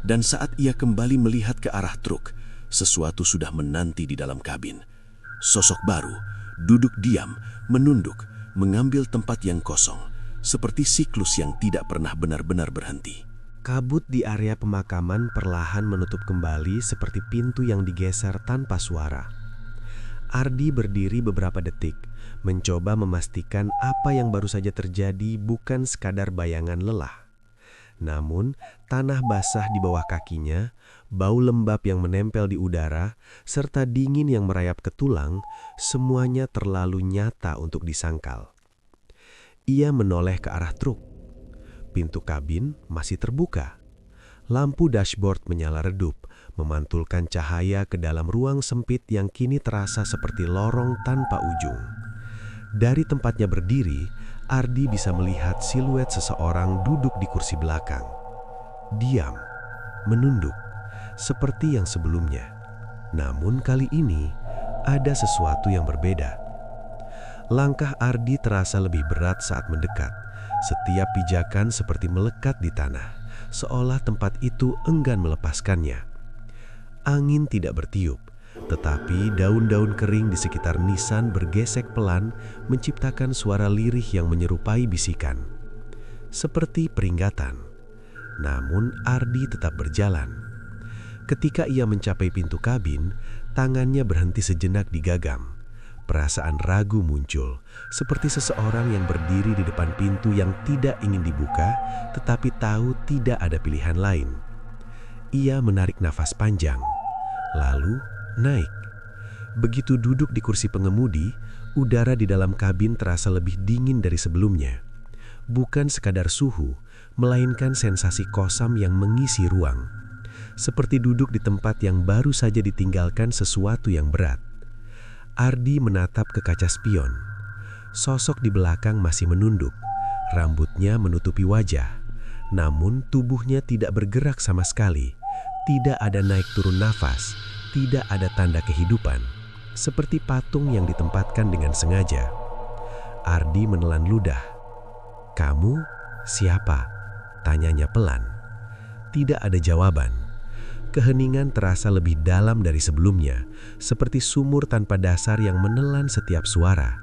Dan saat ia kembali melihat ke arah truk, sesuatu sudah menanti di dalam kabin. Sosok baru, duduk diam, menunduk, mengambil tempat yang kosong, seperti siklus yang tidak pernah benar-benar berhenti. Kabut di area pemakaman perlahan menutup kembali seperti pintu yang digeser tanpa suara. Ardi berdiri beberapa detik, mencoba memastikan apa yang baru saja terjadi bukan sekadar bayangan lelah. Namun, tanah basah di bawah kakinya, bau lembab yang menempel di udara, serta dingin yang merayap ke tulang, semuanya terlalu nyata untuk disangkal. Ia menoleh ke arah truk. Pintu kabin masih terbuka. Lampu dashboard menyala redup, memantulkan cahaya ke dalam ruang sempit yang kini terasa seperti lorong tanpa ujung. Dari tempatnya berdiri, Ardi bisa melihat siluet seseorang duduk di kursi belakang. Diam, menunduk, seperti yang sebelumnya. Namun kali ini, ada sesuatu yang berbeda. Langkah Ardi terasa lebih berat saat mendekat. Setiap pijakan seperti melekat di tanah, seolah tempat itu enggan melepaskannya. Angin tidak bertiup, tetapi daun-daun kering di sekitar nisan bergesek pelan menciptakan suara lirih yang menyerupai bisikan. Seperti peringatan. Namun Ardi tetap berjalan. Ketika ia mencapai pintu kabin, tangannya berhenti sejenak di gagam. Perasaan ragu muncul, seperti seseorang yang berdiri di depan pintu yang tidak ingin dibuka, tetapi tahu tidak ada pilihan lain. Ia menarik nafas panjang, lalu naik. Begitu duduk di kursi pengemudi, udara di dalam kabin terasa lebih dingin dari sebelumnya. Bukan sekadar suhu, melainkan sensasi kosam yang mengisi ruang. Seperti duduk di tempat yang baru saja ditinggalkan sesuatu yang berat. Ardi menatap ke kaca spion. Sosok di belakang masih menunduk, rambutnya menutupi wajah. Namun tubuhnya tidak bergerak sama sekali. Tidak ada naik turun nafas, tidak ada tanda kehidupan. Seperti patung yang ditempatkan dengan sengaja. Ardi menelan ludah. "Kamu siapa?" tanyanya pelan. Tidak ada jawaban. Keheningan terasa lebih dalam dari sebelumnya, seperti sumur tanpa dasar yang menelan setiap suara.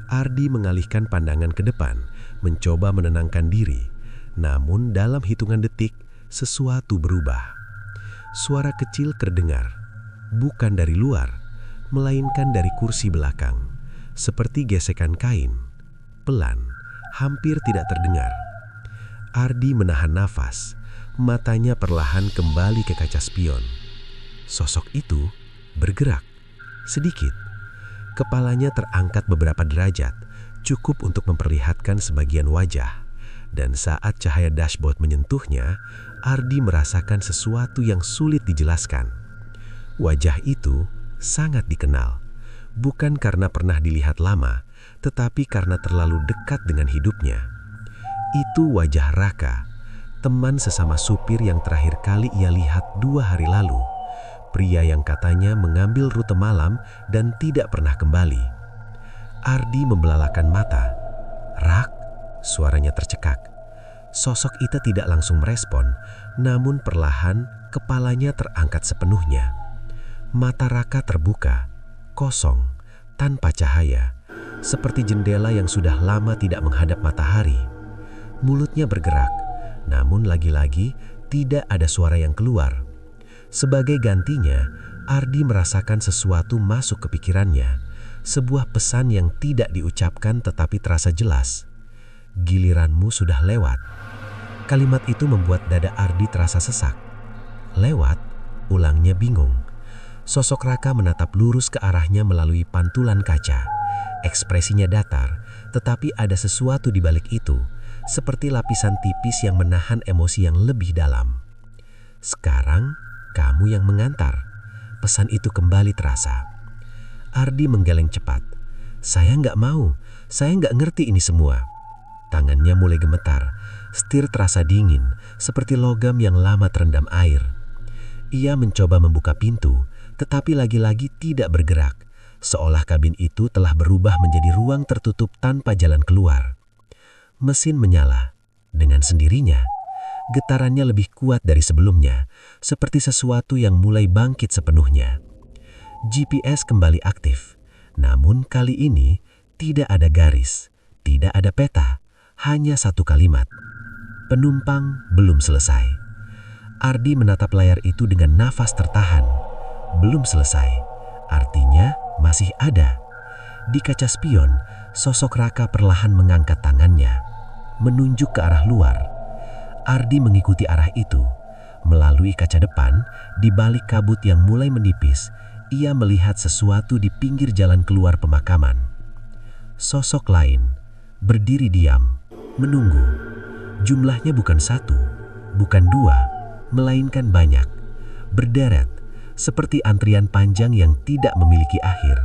Ardi mengalihkan pandangan ke depan, mencoba menenangkan diri. Namun dalam hitungan detik, sesuatu berubah. Suara kecil terdengar, bukan dari luar, melainkan dari kursi belakang, seperti gesekan kain. Pelan, hampir tidak terdengar. Ardi menahan nafas. Matanya perlahan kembali ke kaca spion. Sosok itu bergerak sedikit. Kepalanya terangkat beberapa derajat, cukup untuk memperlihatkan sebagian wajah. Dan saat cahaya dashboard menyentuhnya, Ardi merasakan sesuatu yang sulit dijelaskan. Wajah itu sangat dikenal, bukan karena pernah dilihat lama, tetapi karena terlalu dekat dengan hidupnya. Itu wajah Raka, teman sesama supir yang terakhir kali ia lihat 2 hari lalu. Pria yang katanya mengambil rute malam dan tidak pernah kembali. Ardi membelalakan mata. "Rak," suaranya tercekak. Sosok itu tidak langsung merespon, namun perlahan kepalanya terangkat sepenuhnya. Mata Raka terbuka, kosong, tanpa cahaya, seperti jendela yang sudah lama tidak menghadap matahari. Mulutnya bergerak, namun lagi-lagi tidak ada suara yang keluar. Sebagai gantinya, Ardi merasakan sesuatu masuk ke pikirannya. Sebuah pesan yang tidak diucapkan tetapi terasa jelas. "Giliranmu sudah lewat." Kalimat itu membuat dada Ardi terasa sesak. "Lewat?" ulangnya bingung. Sosok Raka menatap lurus ke arahnya melalui pantulan kaca. Ekspresinya datar, tetapi ada sesuatu di balik itu. Seperti lapisan tipis yang menahan emosi yang lebih dalam. "Sekarang, kamu yang mengantar." Pesan itu kembali terasa. Ardi menggeleng cepat. "Saya nggak mau, saya nggak ngerti ini semua." Tangannya mulai gemetar, setir terasa dingin, seperti logam yang lama terendam air. Ia mencoba membuka pintu, tetapi lagi-lagi tidak bergerak, seolah kabin itu telah berubah menjadi ruang tertutup tanpa jalan keluar. Mesin menyala dengan sendirinya. Getarannya lebih kuat dari sebelumnya, seperti sesuatu yang mulai bangkit sepenuhnya. GPS kembali aktif, namun kali ini tidak ada garis, tidak ada peta, hanya satu kalimat. Penumpang belum selesai. Ardi menatap layar itu dengan nafas tertahan. Belum selesai, artinya masih ada. Di kaca spion, sosok Raka perlahan mengangkat tangannya, menunjuk ke arah luar. Ardi mengikuti arah itu. Melalui kaca depan, di balik kabut yang mulai menipis, ia melihat sesuatu di pinggir jalan keluar pemakaman. Sosok lain, berdiri diam, menunggu. Jumlahnya bukan satu, bukan dua, melainkan banyak. Berderet, seperti antrian panjang yang tidak memiliki akhir.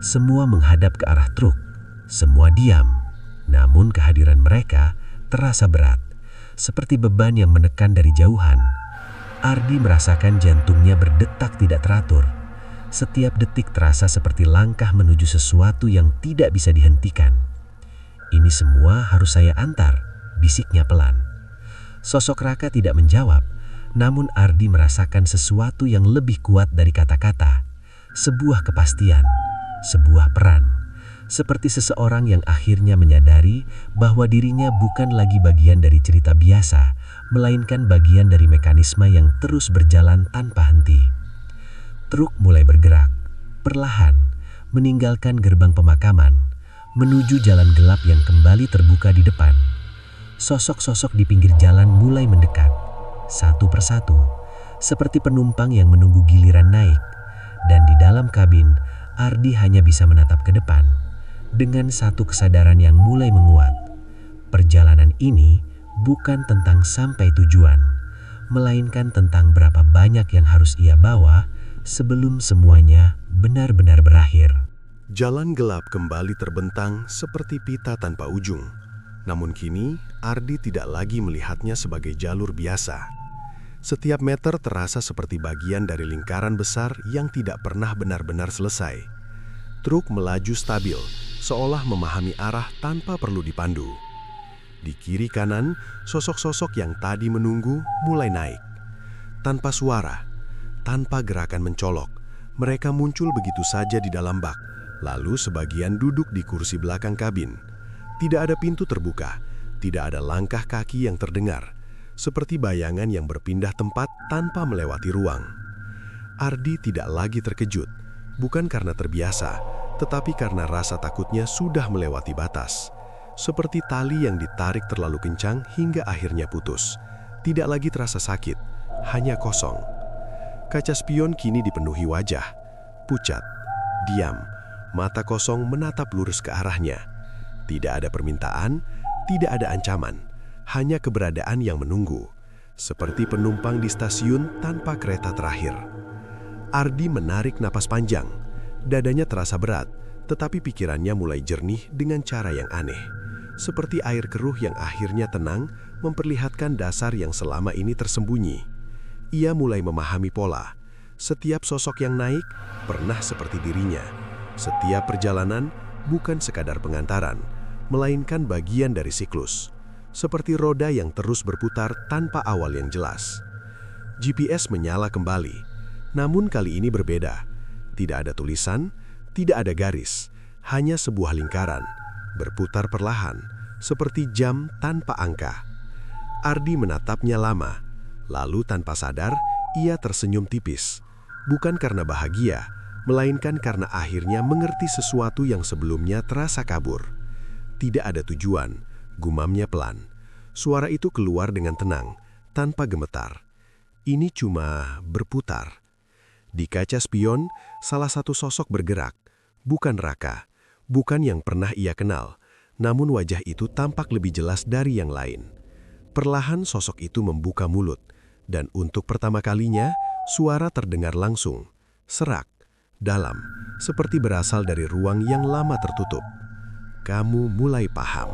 Semua menghadap ke arah truk, semua diam. Namun kehadiran mereka terasa berat, seperti beban yang menekan dari jauhan. Ardi merasakan jantungnya berdetak tidak teratur. Setiap detik terasa seperti langkah menuju sesuatu yang tidak bisa dihentikan. "Ini semua harus saya antar," bisiknya pelan. Sosok Raka tidak menjawab, namun Ardi merasakan sesuatu yang lebih kuat dari kata-kata. Sebuah kepastian, sebuah peran. Seperti seseorang yang akhirnya menyadari bahwa dirinya bukan lagi bagian dari cerita biasa, melainkan bagian dari mekanisme yang terus berjalan tanpa henti. Truk mulai bergerak, perlahan, meninggalkan gerbang pemakaman, menuju jalan gelap yang kembali terbuka di depan. Sosok-sosok di pinggir jalan mulai mendekat, satu persatu, seperti penumpang yang menunggu giliran naik. Dan di dalam kabin, Ardi hanya bisa menatap ke depan, dengan satu kesadaran yang mulai menguat. Perjalanan ini bukan tentang sampai tujuan, melainkan tentang berapa banyak yang harus ia bawa sebelum semuanya benar-benar berakhir. Jalan gelap kembali terbentang seperti pita tanpa ujung. Namun kini, Ardi tidak lagi melihatnya sebagai jalur biasa. Setiap meter terasa seperti bagian dari lingkaran besar yang tidak pernah benar-benar selesai. Truk melaju stabil, seolah memahami arah tanpa perlu dipandu. Di kiri kanan, sosok-sosok yang tadi menunggu mulai naik. Tanpa suara, tanpa gerakan mencolok, mereka muncul begitu saja di dalam bak. Lalu sebagian duduk di kursi belakang kabin. Tidak ada pintu terbuka, tidak ada langkah kaki yang terdengar, seperti bayangan yang berpindah tempat tanpa melewati ruang. Ardi tidak lagi terkejut, bukan karena terbiasa, tetapi karena rasa takutnya sudah melewati batas. Seperti tali yang ditarik terlalu kencang hingga akhirnya putus. Tidak lagi terasa sakit, hanya kosong. Kaca spion kini dipenuhi wajah, pucat, diam, mata kosong menatap lurus ke arahnya. Tidak ada permintaan, tidak ada ancaman, hanya keberadaan yang menunggu, seperti penumpang di stasiun tanpa kereta terakhir. Ardi menarik napas panjang, dadanya terasa berat, tetapi pikirannya mulai jernih dengan cara yang aneh. Seperti air keruh yang akhirnya tenang, memperlihatkan dasar yang selama ini tersembunyi. Ia mulai memahami pola. Setiap sosok yang naik pernah seperti dirinya. Setiap perjalanan bukan sekadar pengantaran, melainkan bagian dari siklus. Seperti roda yang terus berputar tanpa awal yang jelas. GPS menyala kembali, namun kali ini berbeda. Tidak ada tulisan, tidak ada garis, hanya sebuah lingkaran, berputar perlahan, seperti jam tanpa angka. Ardi menatapnya lama, lalu tanpa sadar, ia tersenyum tipis. Bukan karena bahagia, melainkan karena akhirnya mengerti sesuatu yang sebelumnya terasa kabur. Tidak ada tujuan, gumamnya pelan. Suara itu keluar dengan tenang, tanpa gemetar. Ini cuma berputar. Di kaca spion, salah satu sosok bergerak. Bukan Raka, bukan yang pernah ia kenal, namun wajah itu tampak lebih jelas dari yang lain. Perlahan sosok itu membuka mulut, dan untuk pertama kalinya, suara terdengar langsung, serak, dalam, seperti berasal dari ruang yang lama tertutup. "Kamu mulai paham."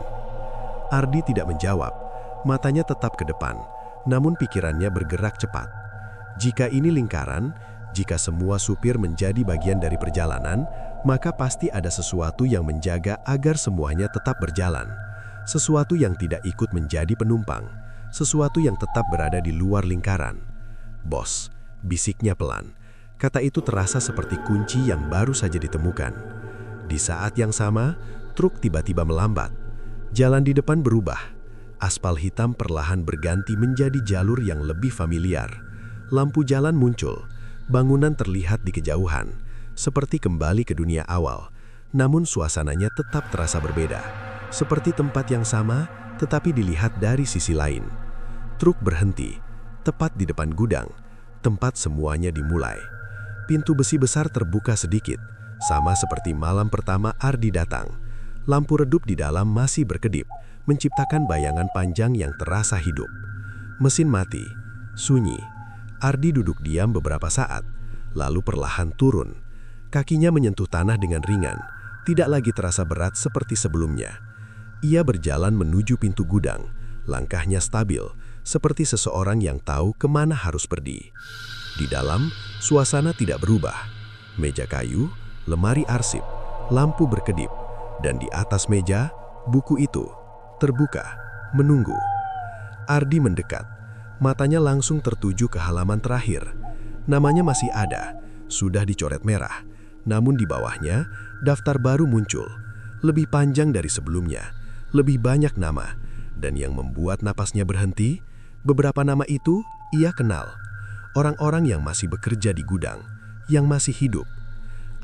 Ardi tidak menjawab, matanya tetap ke depan, namun pikirannya bergerak cepat. Jika ini lingkaran, jika semua supir menjadi bagian dari perjalanan, maka pasti ada sesuatu yang menjaga agar semuanya tetap berjalan. Sesuatu yang tidak ikut menjadi penumpang, sesuatu yang tetap berada di luar lingkaran. "Bos," bisiknya pelan. Kata itu terasa seperti kunci yang baru saja ditemukan. Di saat yang sama, truk tiba-tiba melambat. Jalan di depan berubah. Aspal hitam perlahan berganti menjadi jalur yang lebih familiar. Lampu jalan muncul. Bangunan terlihat di kejauhan, seperti kembali ke dunia awal. Namun suasananya tetap terasa berbeda. Seperti tempat yang sama, tetapi dilihat dari sisi lain. Truk berhenti, tepat di depan gudang, tempat semuanya dimulai. Pintu besi besar terbuka sedikit, sama seperti malam pertama Ardi datang. Lampu redup di dalam masih berkedip, menciptakan bayangan panjang yang terasa hidup. Mesin mati, sunyi. Ardi duduk diam beberapa saat, lalu perlahan turun. Kakinya menyentuh tanah dengan ringan, tidak lagi terasa berat seperti sebelumnya. Ia berjalan menuju pintu gudang, langkahnya stabil, seperti seseorang yang tahu kemana harus pergi. Di dalam, suasana tidak berubah. Meja kayu, lemari arsip, lampu berkedip, dan di atas meja, buku itu terbuka, menunggu. Ardi mendekat, matanya langsung tertuju ke halaman terakhir. Namanya masih ada, sudah dicoret merah, namun di bawahnya, daftar baru muncul, lebih panjang dari sebelumnya, lebih banyak nama, dan yang membuat napasnya berhenti, beberapa nama itu ia kenal. Orang-orang yang masih bekerja di gudang, yang masih hidup.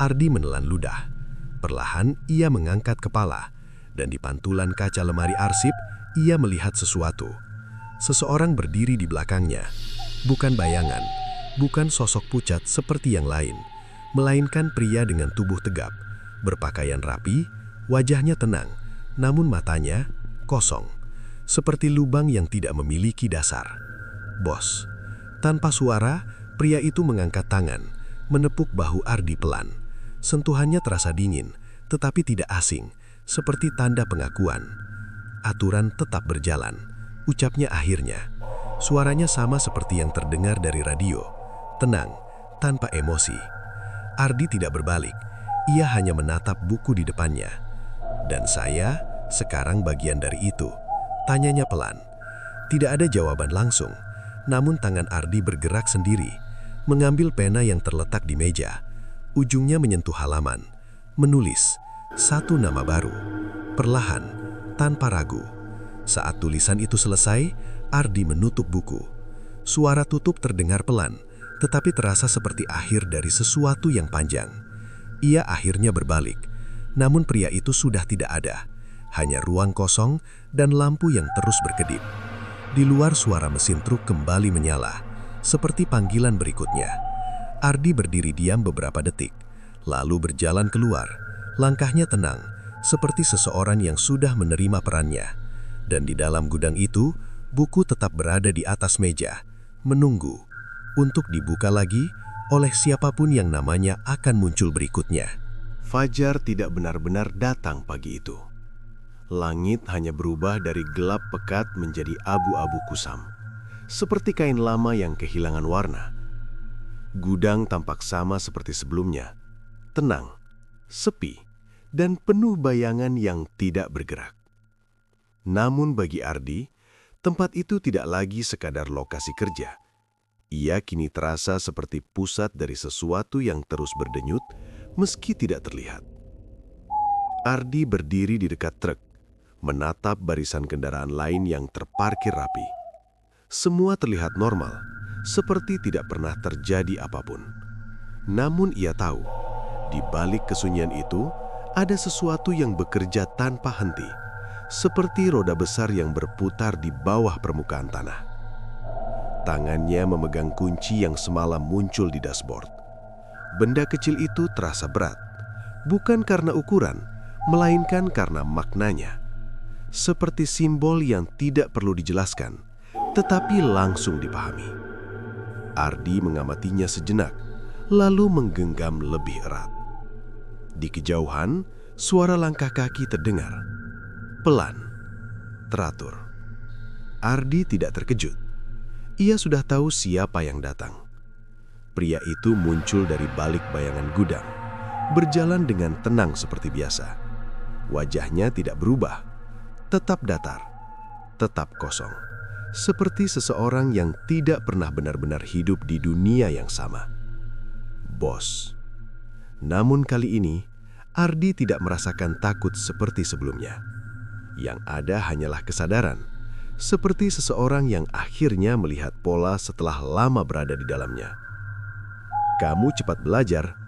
Ardi menelan ludah. Perlahan ia mengangkat kepala, dan di pantulan kaca lemari arsip, ia melihat sesuatu. Seseorang berdiri di belakangnya. Bukan bayangan, bukan sosok pucat seperti yang lain, melainkan pria dengan tubuh tegap, berpakaian rapi, wajahnya tenang, namun matanya kosong, seperti lubang yang tidak memiliki dasar. "Bos." Tanpa suara, pria itu mengangkat tangan, menepuk bahu Ardi pelan. Sentuhannya terasa dingin, tetapi tidak asing, seperti tanda pengakuan. "Aturan tetap berjalan," ucapnya akhirnya. Suaranya sama seperti yang terdengar dari radio, tenang, tanpa emosi. Ardi tidak berbalik, ia hanya menatap buku di depannya. "Dan saya sekarang bagian dari itu?" tanyanya pelan. Tidak ada jawaban langsung. Namun tangan Ardi bergerak sendiri, mengambil pena yang terletak di meja. Ujungnya menyentuh halaman, menulis satu nama baru, perlahan, tanpa ragu. Saat tulisan itu selesai, Ardi menutup buku. Suara tutup terdengar pelan, tetapi terasa seperti akhir dari sesuatu yang panjang. Ia akhirnya berbalik, namun pria itu sudah tidak ada. Hanya ruang kosong dan lampu yang terus berkedip. Di luar suara mesin truk kembali menyala, seperti panggilan berikutnya. Ardi berdiri diam beberapa detik, lalu berjalan keluar. Langkahnya tenang, seperti seseorang yang sudah menerima perannya. Dan di dalam gudang itu, buku tetap berada di atas meja, menunggu untuk dibuka lagi oleh siapapun yang namanya akan muncul berikutnya. Fajar tidak benar-benar datang pagi itu. Langit hanya berubah dari gelap pekat menjadi abu-abu kusam, seperti kain lama yang kehilangan warna. Gudang tampak sama seperti sebelumnya, tenang, sepi, dan penuh bayangan yang tidak bergerak. Namun bagi Ardi, tempat itu tidak lagi sekadar lokasi kerja. Ia kini terasa seperti pusat dari sesuatu yang terus berdenyut meski tidak terlihat. Ardi berdiri di dekat truk, menatap barisan kendaraan lain yang terparkir rapi. Semua terlihat normal, seperti tidak pernah terjadi apapun. Namun ia tahu, di balik kesunyian itu, ada sesuatu yang bekerja tanpa henti, seperti roda besar yang berputar di bawah permukaan tanah. Tangannya memegang kunci yang semalam muncul di dashboard. Benda kecil itu terasa berat, bukan karena ukuran, melainkan karena maknanya. Seperti simbol yang tidak perlu dijelaskan, tetapi langsung dipahami. Ardi mengamatinya sejenak, lalu menggenggam lebih erat. Di kejauhan, suara langkah kaki terdengar. Pelan, teratur. Ardi tidak terkejut. Ia sudah tahu siapa yang datang. Pria itu muncul dari balik bayangan gudang, berjalan dengan tenang seperti biasa. Wajahnya tidak berubah, tetap datar, tetap kosong, seperti seseorang yang tidak pernah benar-benar hidup di dunia yang sama. Bos. Namun kali ini, Ardi tidak merasakan takut seperti sebelumnya. Yang ada hanyalah kesadaran, seperti seseorang yang akhirnya melihat pola setelah lama berada di dalamnya. "Kamu cepat belajar,"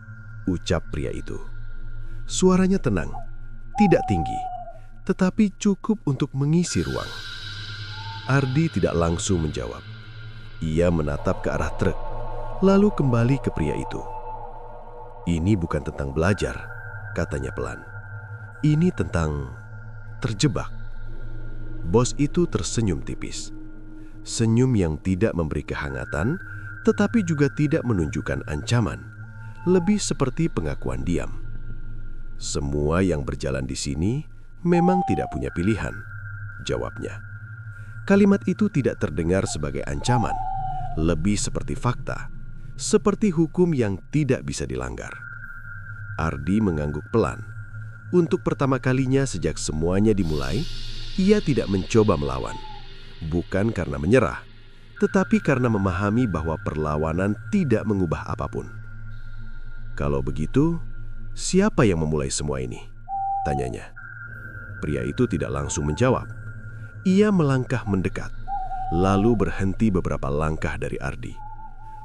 ucap pria itu. Suaranya tenang, tidak tinggi, tetapi cukup untuk mengisi ruang. Ardi tidak langsung menjawab. Ia menatap ke arah truk, lalu kembali ke pria itu. "Ini bukan tentang belajar," katanya pelan. "Ini tentang terjebak." Bos itu tersenyum tipis. Senyum yang tidak memberi kehangatan, tetapi juga tidak menunjukkan ancaman. Lebih seperti pengakuan diam. "Semua yang berjalan di sini memang tidak punya pilihan," jawabnya. Kalimat itu tidak terdengar sebagai ancaman, lebih seperti fakta, seperti hukum yang tidak bisa dilanggar. Ardi mengangguk pelan. Untuk pertama kalinya sejak semuanya dimulai, ia tidak mencoba melawan. Bukan karena menyerah, tetapi karena memahami bahwa perlawanan tidak mengubah apapun. "Kalau begitu, siapa yang memulai semua ini?" tanyanya. Pria itu tidak langsung menjawab. Ia melangkah mendekat, lalu berhenti beberapa langkah dari Ardi.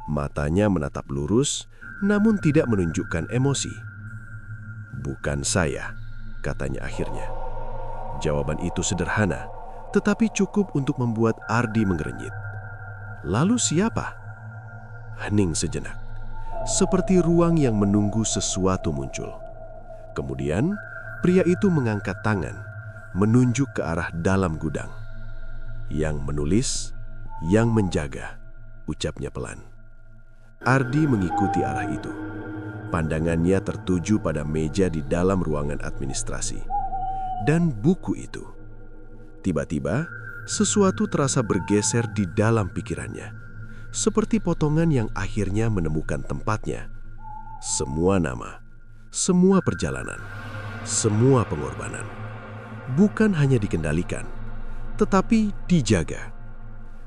Matanya menatap lurus, namun tidak menunjukkan emosi. "Bukan saya," katanya akhirnya. Jawaban itu sederhana, tetapi cukup untuk membuat Ardi mengernyit. "Lalu siapa?" Hening sejenak, seperti ruang yang menunggu sesuatu muncul. Kemudian, pria itu mengangkat tangan, menunjuk ke arah dalam gudang. "Yang menulis, yang menjaga," ucapnya pelan. Ardi mengikuti arah itu. Pandangannya tertuju pada meja di dalam ruangan administrasi. Dan buku itu. Tiba-tiba, sesuatu terasa bergeser di dalam pikirannya. Seperti potongan yang akhirnya menemukan tempatnya. Semua nama, semua perjalanan, semua pengorbanan. Bukan hanya dikendalikan, tetapi dijaga.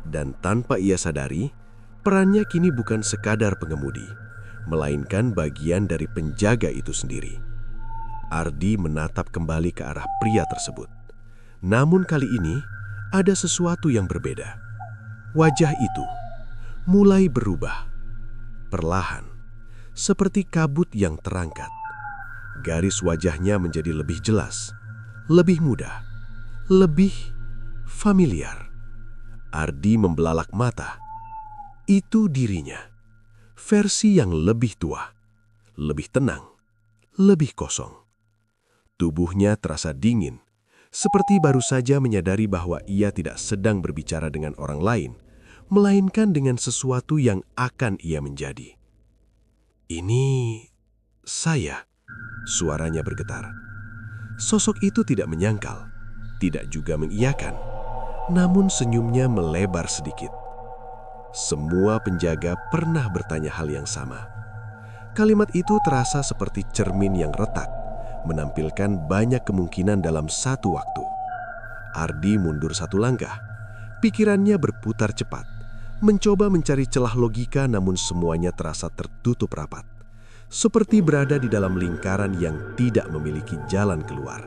Dan tanpa ia sadari, perannya kini bukan sekadar pengemudi, melainkan bagian dari penjaga itu sendiri. Ardi menatap kembali ke arah pria tersebut. Namun kali ini, ada sesuatu yang berbeda. Wajah itu mulai berubah. Perlahan, seperti kabut yang terangkat. Garis wajahnya menjadi lebih jelas, lebih mudah, lebih familiar. Ardi membelalak mata. Itu dirinya, versi yang lebih tua, lebih tenang, lebih kosong. Tubuhnya terasa dingin, seperti baru saja menyadari bahwa ia tidak sedang berbicara dengan orang lain, melainkan dengan sesuatu yang akan ia menjadi. "Ini saya," suaranya bergetar. Sosok itu tidak menyangkal, tidak juga mengiyakan, namun senyumnya melebar sedikit. Semua penjaga pernah bertanya hal yang sama. Kalimat itu terasa seperti cermin yang retak, menampilkan banyak kemungkinan dalam satu waktu. Ardi mundur satu langkah. Pikirannya berputar cepat, mencoba mencari celah logika, namun semuanya terasa tertutup rapat. Seperti berada di dalam lingkaran yang tidak memiliki jalan keluar.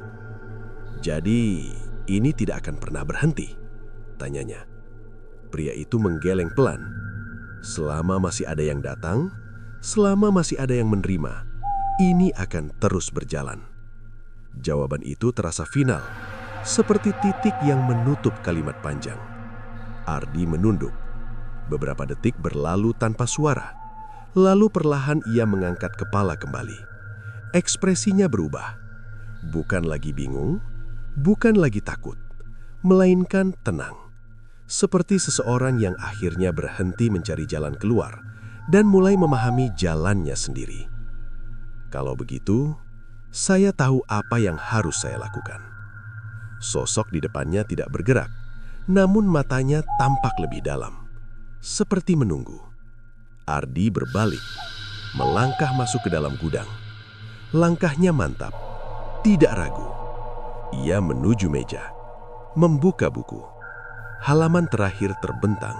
"Jadi, ini tidak akan pernah berhenti?" tanyanya. Pria itu menggeleng pelan. "Selama masih ada yang datang, selama masih ada yang menerima, ini akan terus berjalan." Jawaban itu terasa final, seperti titik yang menutup kalimat panjang. Ardi menunduk. Beberapa detik berlalu tanpa suara. Lalu perlahan ia mengangkat kepala kembali. Ekspresinya berubah. Bukan lagi bingung, bukan lagi takut, melainkan tenang. Seperti seseorang yang akhirnya berhenti mencari jalan keluar dan mulai memahami jalannya sendiri. "Kalau begitu, saya tahu apa yang harus saya lakukan." Sosok di depannya tidak bergerak, namun matanya tampak lebih dalam, seperti menunggu. Ardi berbalik, melangkah masuk ke dalam gudang. Langkahnya mantap, tidak ragu. Ia menuju meja, membuka buku. Halaman terakhir terbentang.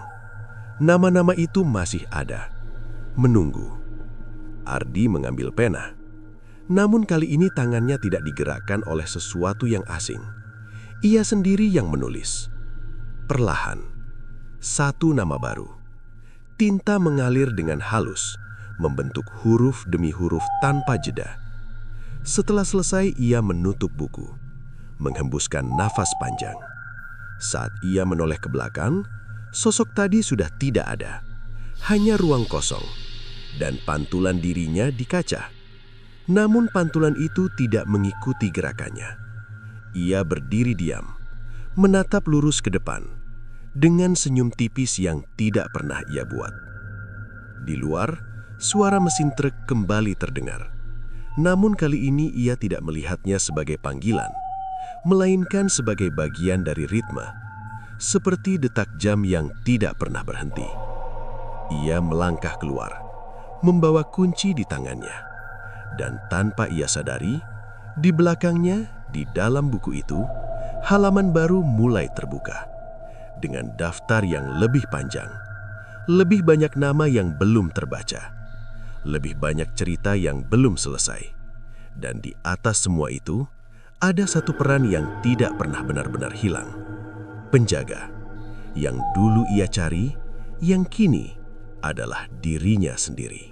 Nama-nama itu masih ada. Menunggu. Ardi mengambil pena. Namun kali ini tangannya tidak digerakkan oleh sesuatu yang asing. Ia sendiri yang menulis. Perlahan. Satu nama baru. Tinta mengalir dengan halus, membentuk huruf demi huruf tanpa jeda. Setelah selesai, ia menutup buku, menghembuskan nafas panjang. Saat ia menoleh ke belakang, sosok tadi sudah tidak ada. Hanya ruang kosong, dan pantulan dirinya di kaca. Namun pantulan itu tidak mengikuti gerakannya. Ia berdiri diam, menatap lurus ke depan, dengan senyum tipis yang tidak pernah ia buat. Di luar, suara mesin truk kembali terdengar. Namun kali ini ia tidak melihatnya sebagai panggilan, melainkan sebagai bagian dari ritme, seperti detak jam yang tidak pernah berhenti. Ia melangkah keluar, membawa kunci di tangannya, dan tanpa ia sadari, di belakangnya, di dalam buku itu, halaman baru mulai terbuka, dengan daftar yang lebih panjang, lebih banyak nama yang belum terbaca, lebih banyak cerita yang belum selesai. Dan di atas semua itu, ada satu peran yang tidak pernah benar-benar hilang. Penjaga, yang dulu ia cari, yang kini adalah dirinya sendiri.